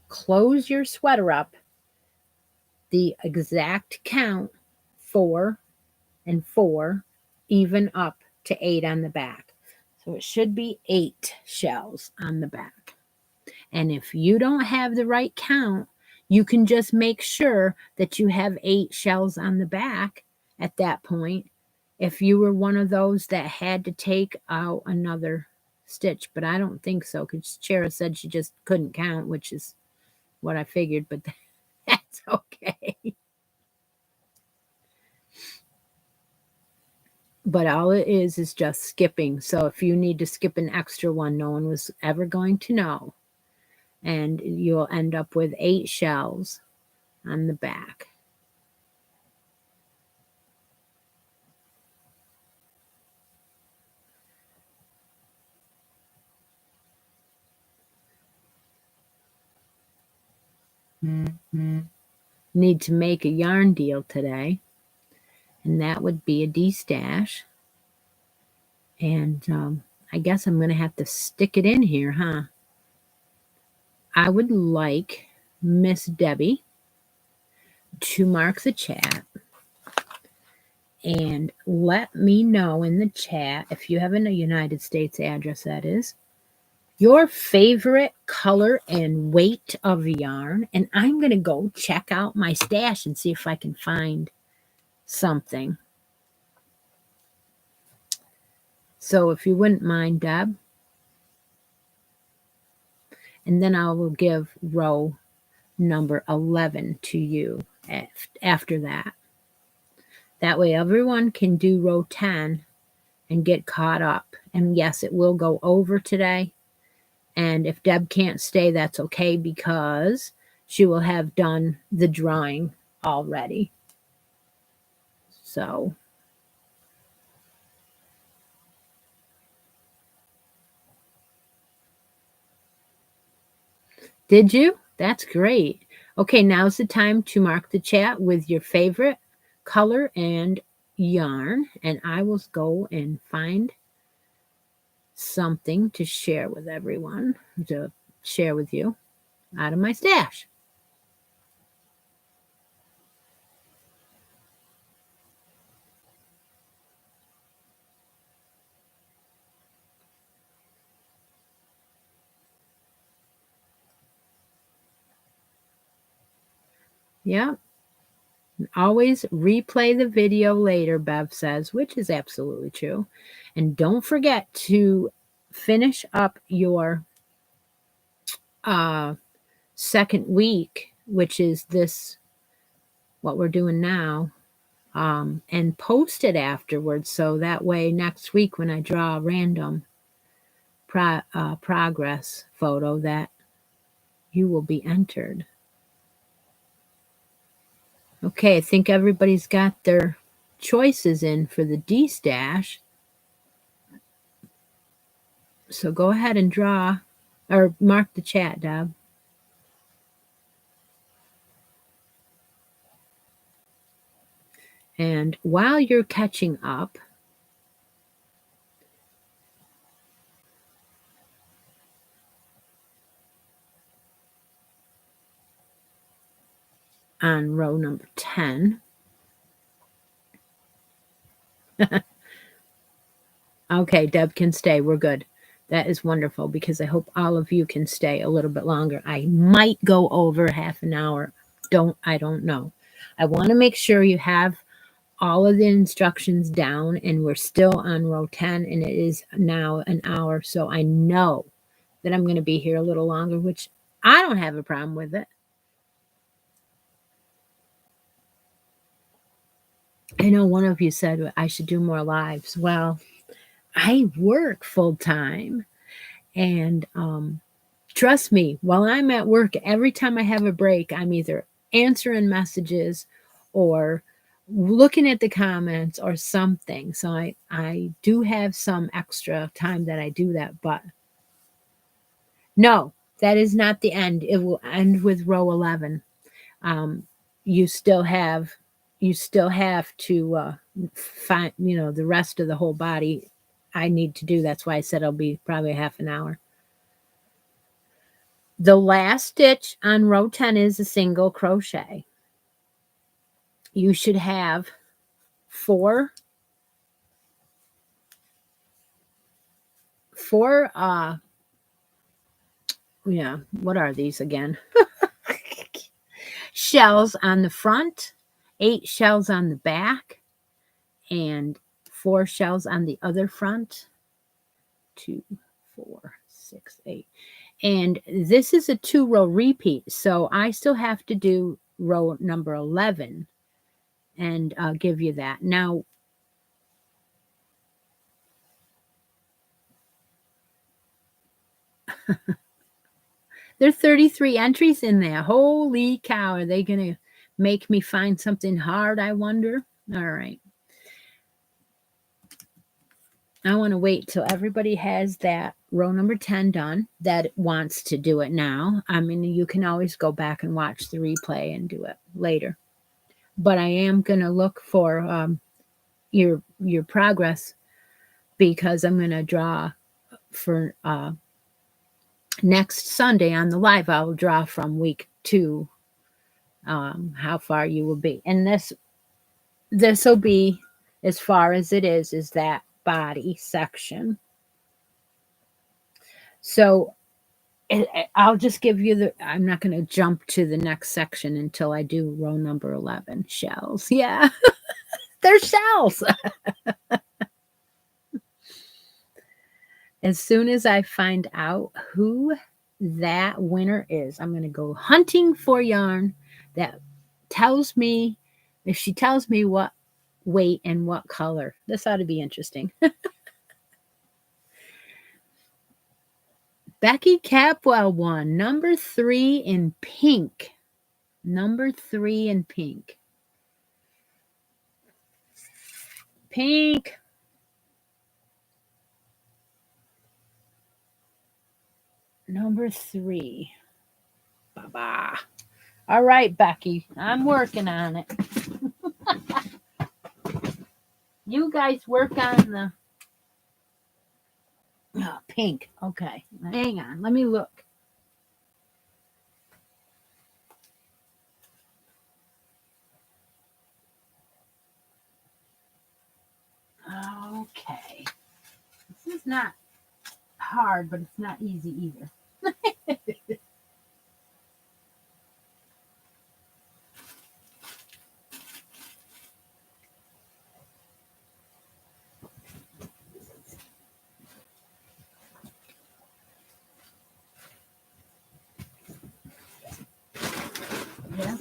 close your sweater up, the exact count 4 and 4 even up to 8 on the back. So it should be 8 shells on the back. And if you don't have the right count, you can just make sure that you have 8 shells on the back at that point. If you were one of those that had to take out another stitch, but I don't think so, because Chera said she just couldn't count, which is what I figured, but that's okay. But all it is just skipping. So if you need to skip an extra one, no one was ever going to know. And you'll end up with 8 shells on the back. Need to make a yarn deal today, and that would be a D-stash. And I guess I'm going to have to stick it in here, huh? I would like Miss Debbie to mark the chat and let me know in the chat, if you have a United States address, that is, your favorite color and weight of yarn. And I'm going to go check out my stash and see if I can find something. So if you wouldn't mind, Deb. And then I will give row number 11 to you after that. That way everyone can do row 10 and get caught up. And yes, it will go over today. And if Deb can't stay, that's okay, because she will have done the drawing already. So did you? That's great. Okay, now's the time to mark the chat with your favorite color and yarn, and I will go and find something to share with everyone, to share with you out of my stash. Yeah. Always replay the video later, Bev says, which is absolutely true. And don't forget to finish up your second week, which is this, what we're doing now, and post it afterwards. So that way next week when I draw a random progress photo, that you will be entered. Okay, I think everybody's got their choices in for the D-stash. So go ahead and draw or mark the chat, Deb. And while you're catching up, on row number 10. Okay, Deb can stay. We're good. That is wonderful because I hope all of you can stay a little bit longer. I might go over half an hour. I don't know. I want to make sure you have all of the instructions down, and we're still on row 10, and it is now an hour. So I know that I'm going to be here a little longer, which I don't have a problem with it. I know one of you said I should do more lives. Well, I work full time, and trust me, while I'm at work, every time I have a break, I'm either answering messages or looking at the comments or something. So I do have some extra time that I do that, but no, that is not the end. It will end with row 11. Um, you still have to find, the rest of the whole body I need to do. That's why I said it'll be probably half an hour. The last stitch on row 10 is a single crochet. You should have four what are these again? Shells on the front, 8 shells on the back, and 4 shells on the other front. 2, 4, 6, 8. And this is a 2-row repeat, so I still have to do row number 11 and give you that. Now, there are 33 entries in there. Holy cow, are they going to make me find something hard, I wonder? All right. I want to wait till everybody has that row number 10 done that wants to do it now. I mean, you can always go back and watch the replay and do it later. But I am going to look for your progress, because I'm going to draw for next Sunday on the live. I will draw from week 2 how far you will be. And this will be as far as it is that body section. So I'll just give you I'm not going to jump to the next section until I do row number 11. Shells. Yeah, they're shells. As soon as I find out who that winner is, I'm going to go hunting for yarn that tells me, if she tells me what weight and what color. This ought to be interesting. Becky Capwell won number 3 in pink. Number 3 in pink. Pink. Number 3. Ba-ba. All right, Becky. I'm working on it. You guys work on the pink. Okay. Hang on. Let me look. Okay. This is not hard, but it's not easy either. Yeah.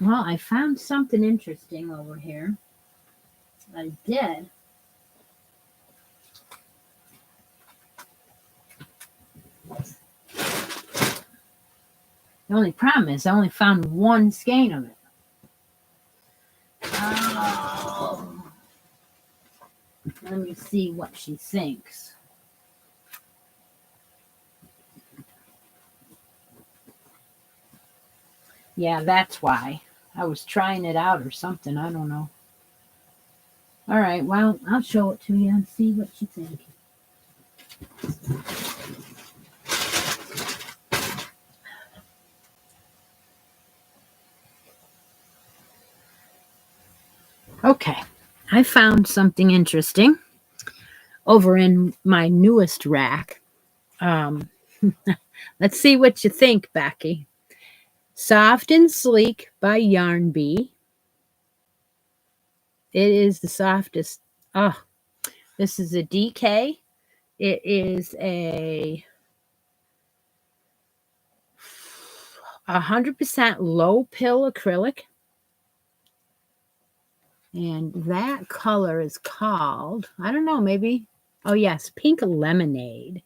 Well, I found something interesting over here. I did. The only problem is I only found one skein of it. Oh. Let me see what she thinks. Yeah, that's why. I was trying it out or something. I don't know. All right, well, I'll show it to you and see what you think. Okay, I found something interesting over in my newest rack. Um, let's see what you think, Becky. Soft and Sleek by Yarn Bee. It is the softest. Oh, this is a DK. It is a 100% low pill acrylic. And that color is called, I don't know, maybe, oh yes, Pink Lemonade.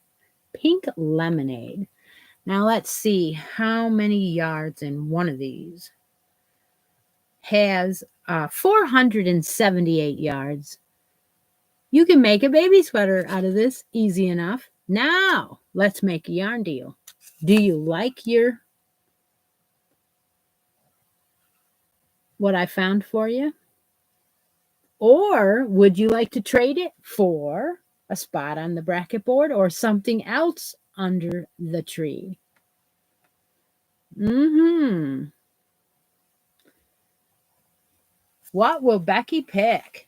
Pink Lemonade. Now let's see how many yards in one of these. Has 478 yards. You can make a baby sweater out of this easy enough. Now, let's make a yarn deal. Do you like what I found for you? Or would you like to trade it for a spot on the bracket board or something else under the tree? What will Becky pick?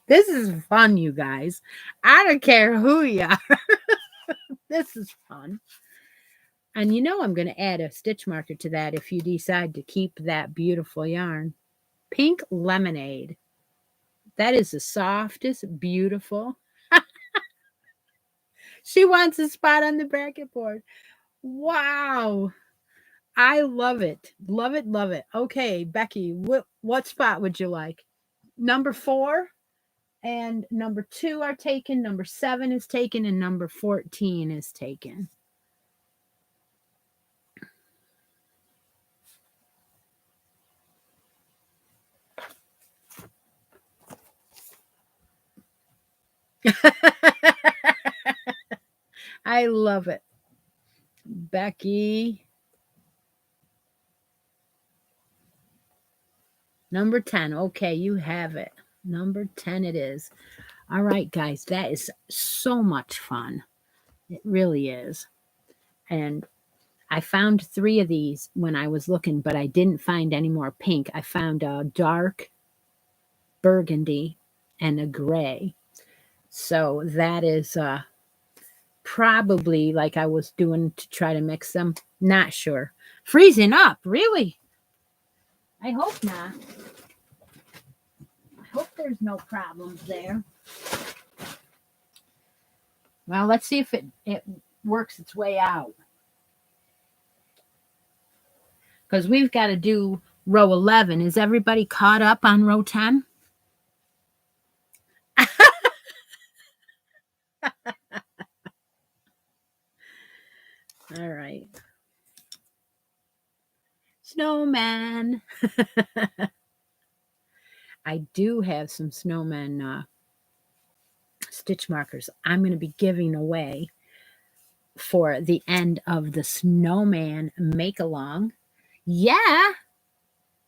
This is fun, you guys. I don't care who you are. This is fun. And you know I'm going to add a stitch marker to that if you decide to keep that beautiful yarn. Pink Lemonade. That is the softest, beautiful. She wants a spot on the bracket board. Wow. I love it. Love it, love it. Okay, Becky, what spot would you like? Number 4 and number 2 are taken. Number 7 is taken and number 14 is taken. I love it. Becky. Number 10. Okay, you have it. Number 10 it is. All right, guys, that is so much fun. It really is. And I found 3 of these when I was looking, but I didn't find any more pink. I found a dark burgundy and a gray. So that is probably like I was doing to try to mix them. Not sure. Freezing up, really? I hope not. I hope there's no problems there. Well, let's see if it works its way out. Because we've got to do row 11. Is everybody caught up on row 10? All right. Snowman. I do have some snowman stitch markers I'm going to be giving away for the end of the snowman make-along. Yeah,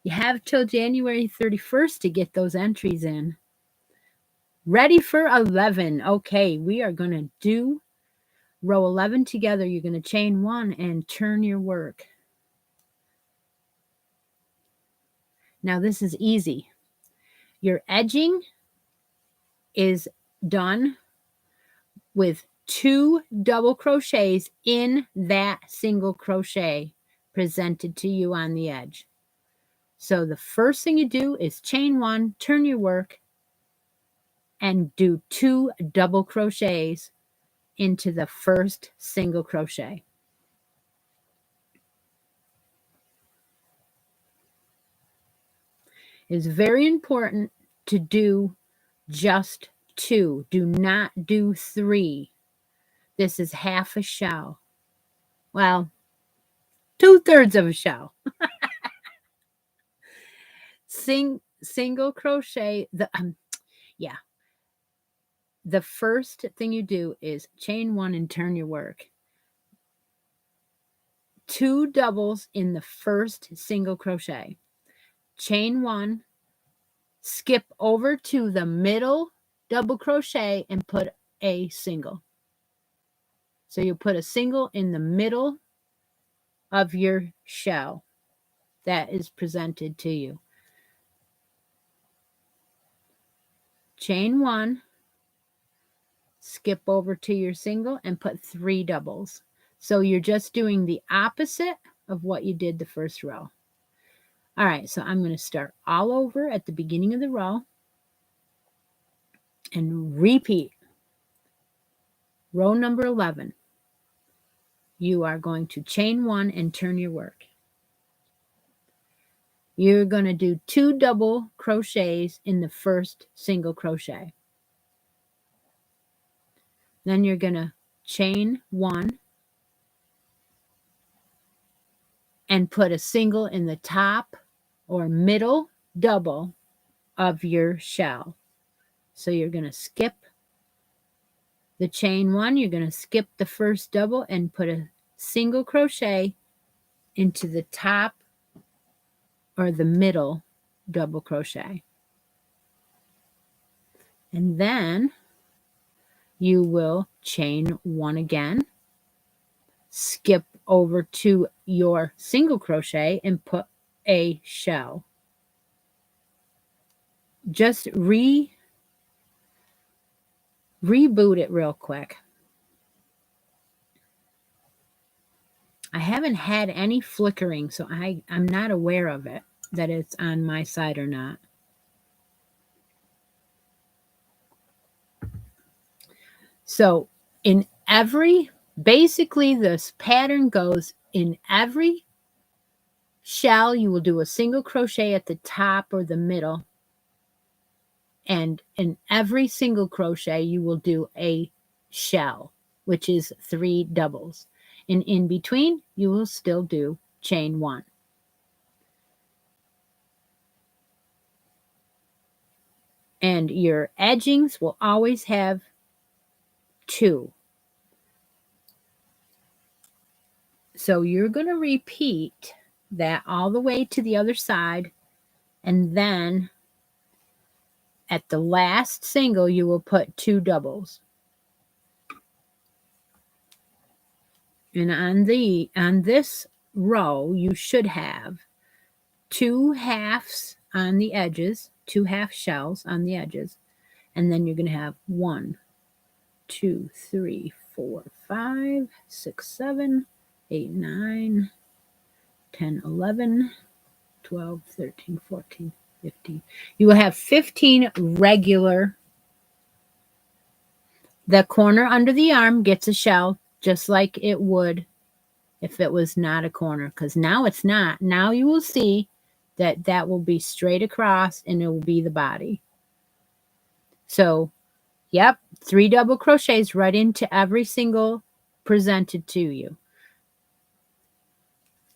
you have till January 31st to get those entries in. Ready for 11. Okay, we are going to do row 11 together. You're going to chain 1 and turn your work. Now, this is easy. Your edging is done with 2 double crochets in that single crochet presented to you on the edge. So the first thing you do is chain 1, turn your work, and do 2 double crochets into the first single crochet. It's very important to do just 2. Do not do 3. This is half a shell. Well, 2/3 of a shell. Single crochet. The first thing you do is chain 1 and turn your work. 2 doubles in the first single crochet. Chain 1, skip over to the middle double crochet and put a single. So you put a single in the middle of your shell that is presented to you. Chain 1, skip over to your single and put 3 doubles. So you're just doing the opposite of what you did the first row. All right, so I'm going to start all over at the beginning of the row and repeat. Row number 11. You are going to chain 1 and turn your work. You're going to do 2 double crochets in the first single crochet. Then you're going to chain 1 and put a single in the top or middle double of your shell. So you're going to skip the chain 1, you're going to skip the first double and put a single crochet into the top or the middle double crochet. And then you will chain 1 again, skip over to your single crochet and put a shell. Just reboot it real quick. I haven't had any flickering, so I'm not aware of it, that it's on my side or not. So basically this pattern goes in every shell, you will do a single crochet at the top or the middle. And in every single crochet, you will do a shell, which is 3 doubles. And in between, you will still do chain 1. And your edgings will always have 2. So you're going to repeat that all the way to the other side. And then at the last single, you will put 2 doubles. And on this row, you should have 2 halves on the edges, 2 half shells on the edges. And then you're going to have 1, 2, 3, 4, 5, 6, 7, 8, 9, 10, 11, 12, 13, 14, 15. You will have 15 regular. The corner under the arm gets a shell just like it would if it was not a corner, because now it's not. Now you will see that will be straight across and it will be the body. So, yep, 3 double crochets right into every single presented to you.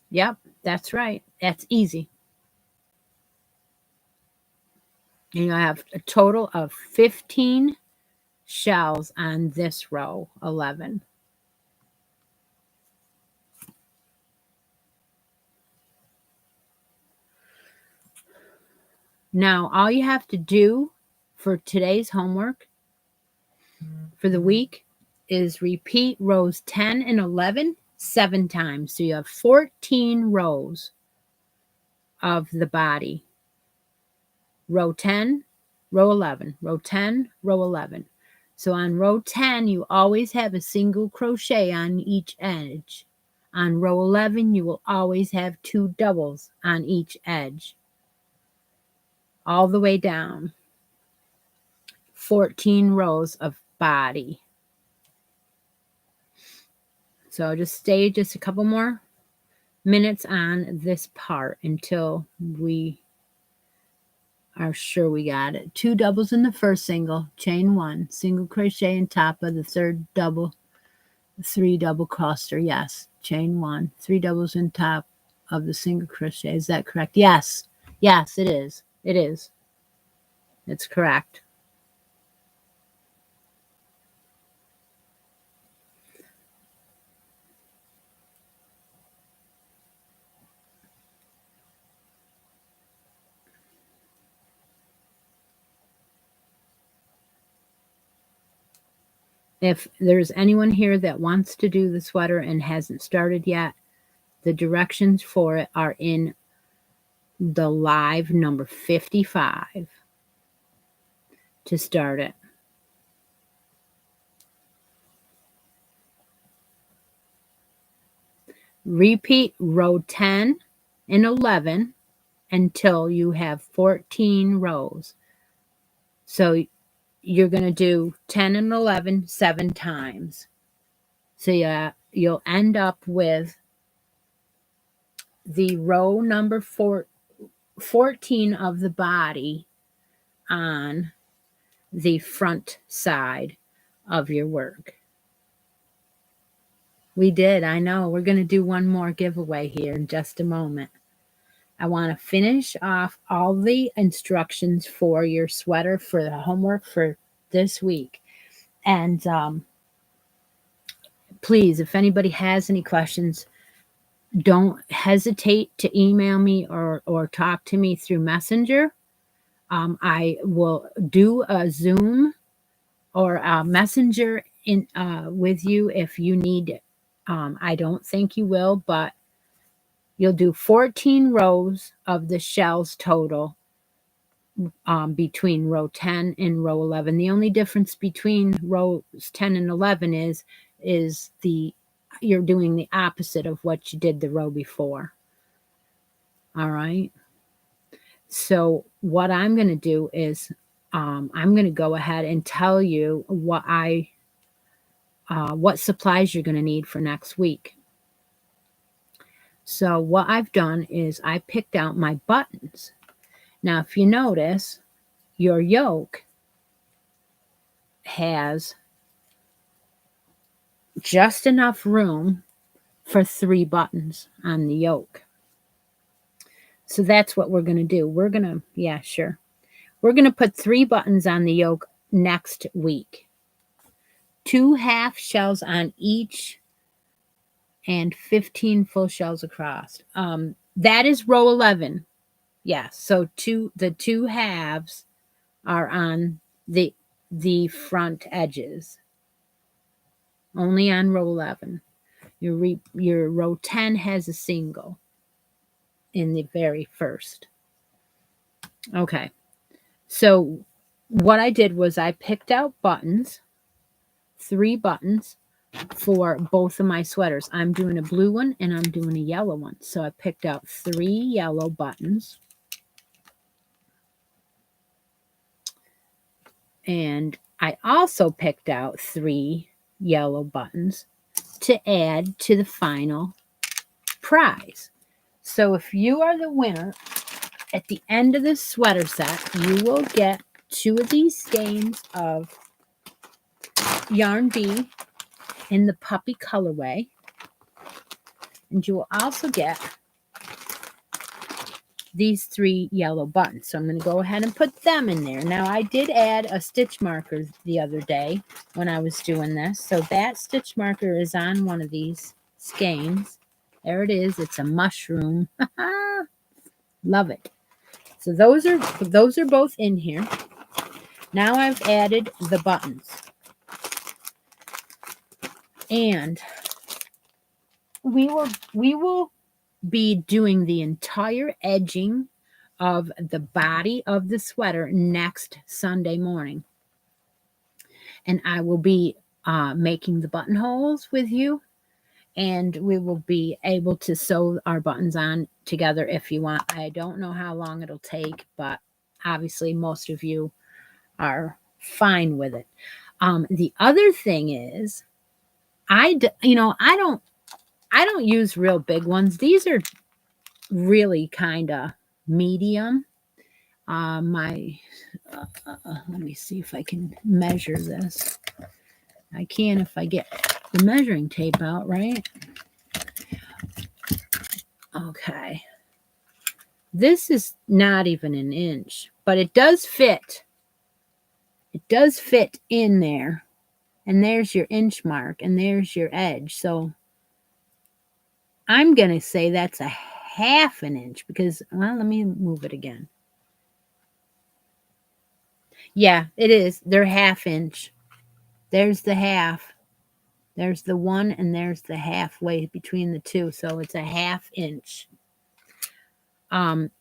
Yep, that's right. That's easy. And you'll have a total of 15 shells on this row 11. Now, all you have to do for today's homework for the week is repeat rows 10 and 11 7 times. So you have 14 rows of the body. Row 10, row 11, row 10, row 11. So on row 10, you always have a single crochet on each edge. On row 11, you will always have 2 doubles on each edge. All the way down. 14 rows of body. So just stay just a couple more minutes on this part until we are sure we got it. 2 doubles in the first single, chain 1, single crochet on top of the third double, 3 double crosser. Yes, chain 1, 3 doubles on top of the single crochet. Is that correct? Yes. Yes, it is. It is. It's correct. If there's anyone here that wants to do the sweater and hasn't started yet, the directions for it are in the live number 55 to start it. Repeat row 10 and 11 until you have 14 rows. So you're going to do 10 and 11 7 times. So yeah, you'll end up with the row number 14 of the body on the front side of your work. We did, I know. We're going to do one more giveaway here in just a moment. I want to finish off all the instructions for your sweater for the homework for this week. And please, if anybody has any questions, don't hesitate to email me or talk to me through Messenger. I will do a Zoom or a Messenger in with you if you need it. I don't think you will, but you'll do 14 rows of the shells total between row 10 and row 11. The only difference between rows 10 and 11 is you're doing the opposite of what you did the row before. All right. So what I'm going to do is I'm going to go ahead and tell you what supplies you're going to need for next week. So what I've done is I picked out my buttons. Now, if you notice, your yoke has just enough room for 3 buttons on the yoke. So that's what we're going to do. We're going to, yeah, sure. We're going to put 3 buttons on the yoke next week. 2 half shells on each and 15 full shells across. That is row 11. Yes, so the 2 halves are on the front edges. Only on row 11. Your row 10 has a single in the very first. Okay. So what I did was I picked out buttons, 3 buttons for both of my sweaters. I'm doing a blue one and I'm doing a yellow one. So I picked out 3 yellow buttons. And I also picked out 3 yellow buttons to add to the final prize. So if you are the winner, at the end of this sweater set, you will get 2 of these skeins of Yarn Bee in the puppy colorway. And you will also get these 3 yellow buttons. So I'm going to go ahead and put them in there. Now, I did add a stitch marker the other day when I was doing this. So that stitch marker is on one of these skeins. There it is. It's a mushroom. Love it. So those are both in here. Now I've added the buttons. And we will be doing the entire edging of the body of the sweater next Sunday morning. And I will be making the buttonholes with you. And we will be able to sew our buttons on together if you want. I don't know how long it'll take, but obviously most of you are fine with it. The other thing is, I don't use real big ones. These are really kind of medium. Let me see if I can measure this. I can if I get the measuring tape out, right? Okay. This is not even an inch, but it does fit. It does fit in there. And there's your inch mark, and there's your edge. So I'm going to say that's a half an inch because, well, let me move it again. Yeah, it is. They're half inch. There's the half. There's the one and there's the halfway between the two. So it's a 1/2 inch. Um,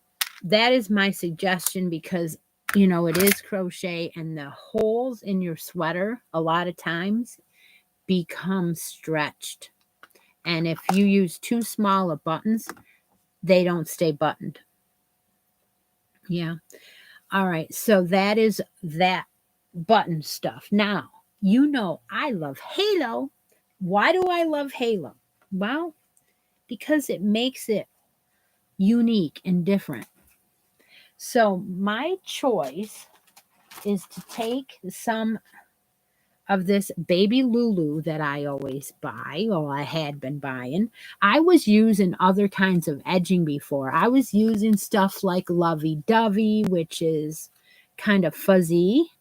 that is my suggestion because, it is crochet and the holes in your sweater a lot of times become stretched. And if you use too small of buttons, they don't stay buttoned. Yeah. All right. So that is that button stuff. Now, I love halo. Why do I love halo? Well, because it makes it unique and different. So my choice is to take some of this baby Lulu that I always buy, or I had been buying. I was using other kinds of edging before. I was using stuff like Lovey Dovey, which is kind of fuzzy.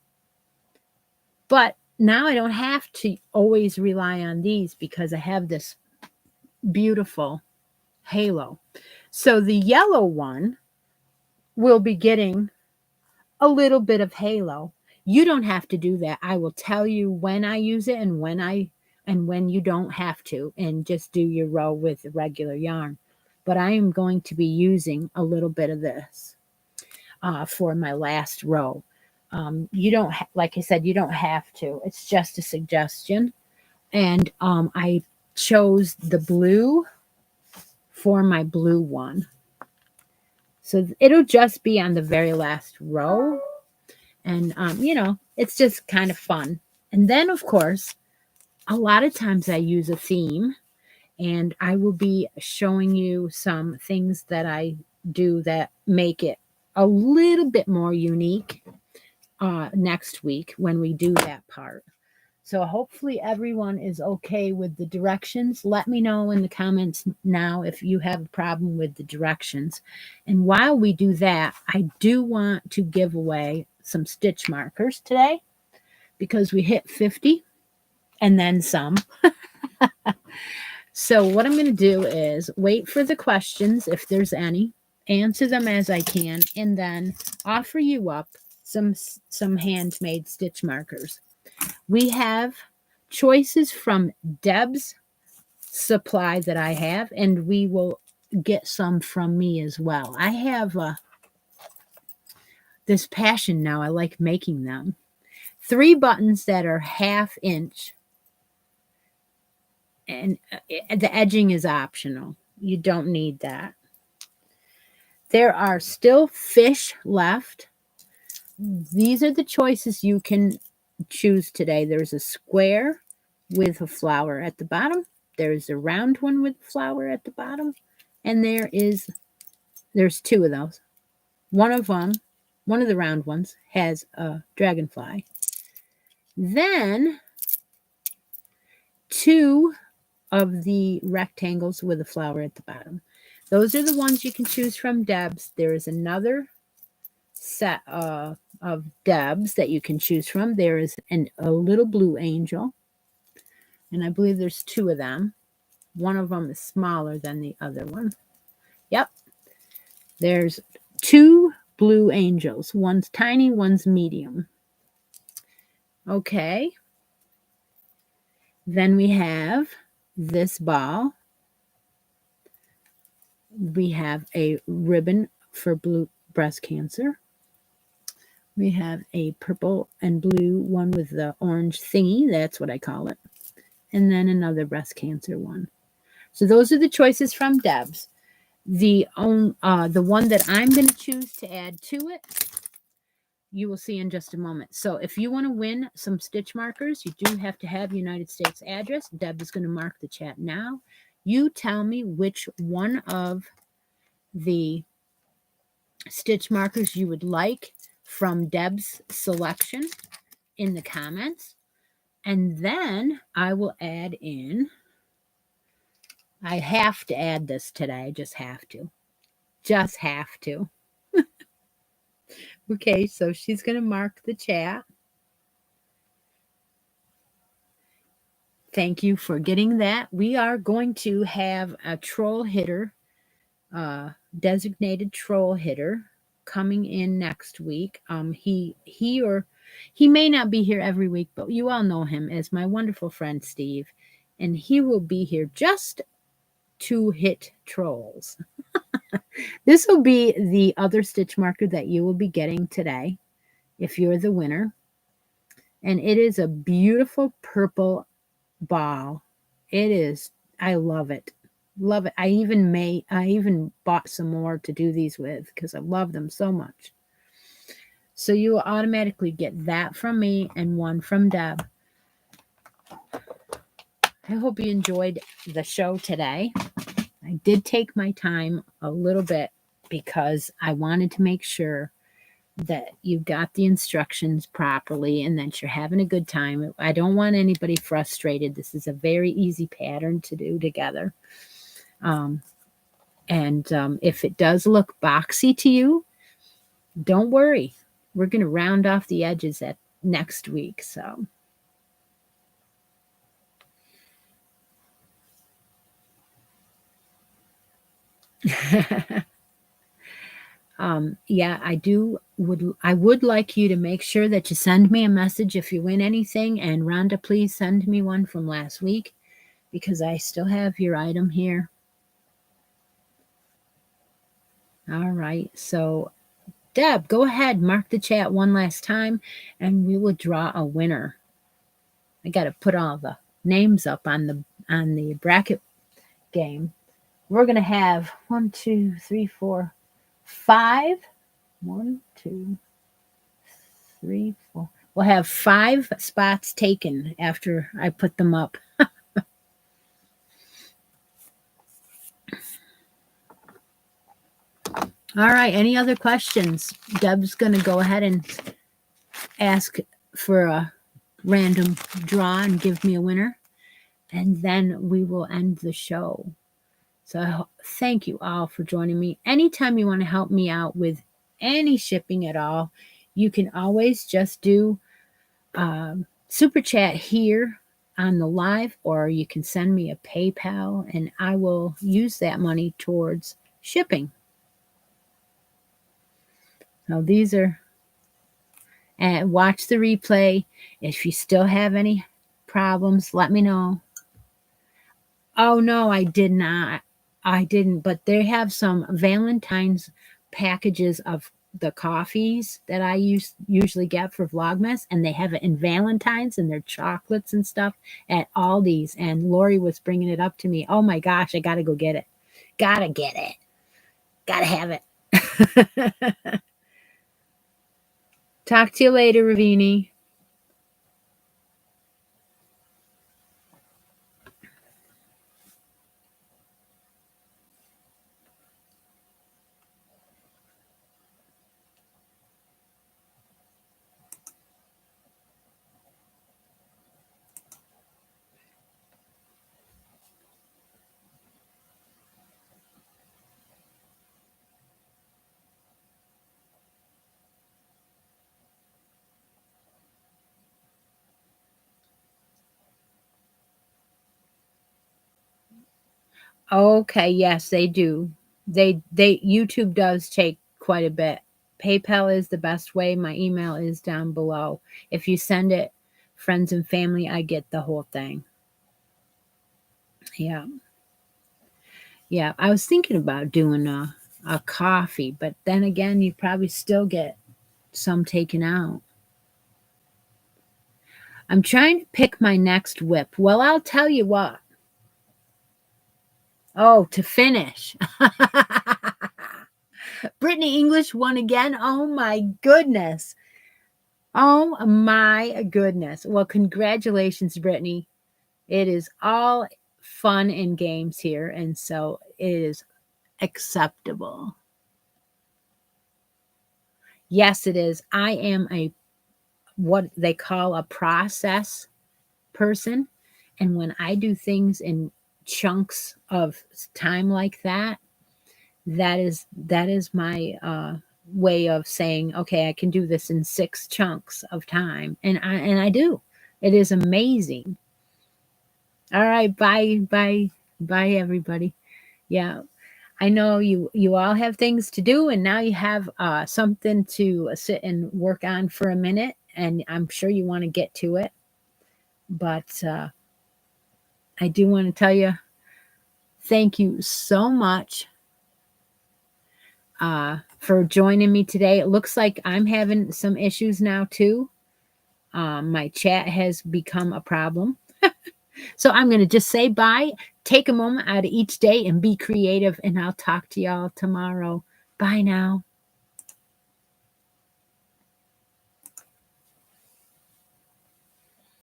But now I don't have to always rely on these because I have this beautiful halo. So the yellow one will be getting a little bit of halo. You don't have to do that. I will tell you when I use it and when you don't have to, and just do your row with regular yarn. But I am going to be using a little bit of this for my last row. You don't, like I said, you don't have to. It's just a suggestion. And I chose the blue for my blue one. So it'll just be on the very last row. And, it's just kind of fun. And then, of course, a lot of times I use a theme, and I will be showing you some things that I do that make it a little bit more unique next week when we do that part. So hopefully everyone is okay with the directions. Let me know in the comments now if you have a problem with the directions. And while we do that, I do want to give away some stitch markers today because we hit 50 and then some. So what I'm going to do is wait for the questions, if there's any, answer them as I can, and then offer you up some handmade stitch markers. We have choices from Deb's supply that I have, and we will get some from me as well. I have this passion now. I like making them. 3 buttons that are 1/2 inch, and the edging is optional. You don't need that. There are still fish left. These are the choices you can choose today. There's a square with a flower at the bottom. There's a round one with a flower at the bottom. And there's 2 of those. One of the round ones has a dragonfly. Then 2 of the rectangles with a flower at the bottom. Those are the ones you can choose from Deb's. There is another set of Deb's that you can choose from. There is a little blue angel, and I believe there's 2 of them. One of them is smaller than the other one. Yep. There's 2 blue angels. One's tiny, one's medium. Okay. Then we have this ball. We have a ribbon for blue breast cancer. We have a purple and blue one with the orange thingy. That's what I call it. And then another breast cancer one. So those are the choices from Deb's. The one that I'm going to choose to add to it, you will see in just a moment. So if you want to win some stitch markers, you do have to have United States address. Deb is going to mark the chat now. You tell me which one of the stitch markers you would like from Deb's selection in the comments. And then I will add in, I have to add this today. I just have to. Just have to. Okay, so she's going to mark the chat. Thank you for getting that. We are going to have a troll hitter, designated troll hitter, coming in next week. He or He may not be here every week, but you all know him as my wonderful friend Steve, and he will be here just to hit trolls. This will be the other stitch marker that you will be getting today if you're the winner. And it is a beautiful purple ball. It is, I love it. Love it. I even bought some more to do these with because I love them so much. So you will automatically get that from me and one from Deb. I hope you enjoyed the show today. I did take my time a little bit because I wanted to make sure that you got the instructions properly and that you're having a good time. I don't want anybody frustrated. This is a very easy pattern to do together. If it does look boxy to you, don't worry. We're going to round off the edges at next week. So yeah, I would like you to make sure that you send me a message if you win anything. And Rhonda, please send me one from last week because I still have your item here. All right. So Deb, go ahead, mark the chat one last time, and we will draw a winner. I got to put all the names up on the bracket game. We're going to have 1, 2, 3, 4, 5. 1, 2, 3, 4. We'll have 5 spots taken after I put them up. All right. Any other questions? Deb's going to go ahead and ask for a random draw and give me a winner. And then we will end the show. So thank you all for joining me. Anytime you want to help me out with any shipping at all, you can always just do super chat here on the live, or you can send me a PayPal and I will use that money towards shipping. Now these are, and watch the replay. If you still have any problems, let me know. Oh no, I did not. I didn't, but they have some Valentine's packages of the coffees that I usually get for Vlogmas, and they have it in Valentine's and their chocolates and stuff at Aldi's. And Lori was bringing it up to me. Oh my gosh, I got to go get it. Got to get it. Got to have it. Talk to you later, Ravini. Okay, yes, they do. They YouTube does take quite a bit. PayPal is the best way. My email is down below. If you send it friends and family, I get the whole thing. Yeah. Yeah, I was thinking about doing a coffee, but then again, you probably still get some taken out. I'm trying to pick my next whip. Well, I'll tell you what. Oh, to finish. Brittany English won again. Oh my goodness. Oh my goodness. Well, congratulations, Brittany. It is all fun and games here, and so it is acceptable. Yes, it is. I am what they call a process person, and when I do things in chunks of time like that, that is my way of saying, okay, I can do this in 6 chunks of time, and I do. It is amazing. All right, bye everybody. Yeah, I know you all have things to do, and now you have something to sit and work on for a minute. and I'm sure you want to get to it. But I do want to tell you, thank you so much for joining me today. It looks like I'm having some issues now too. My chat has become a problem. So I'm going to just say bye. Take a moment out of each day and be creative. And I'll talk to y'all tomorrow. Bye now.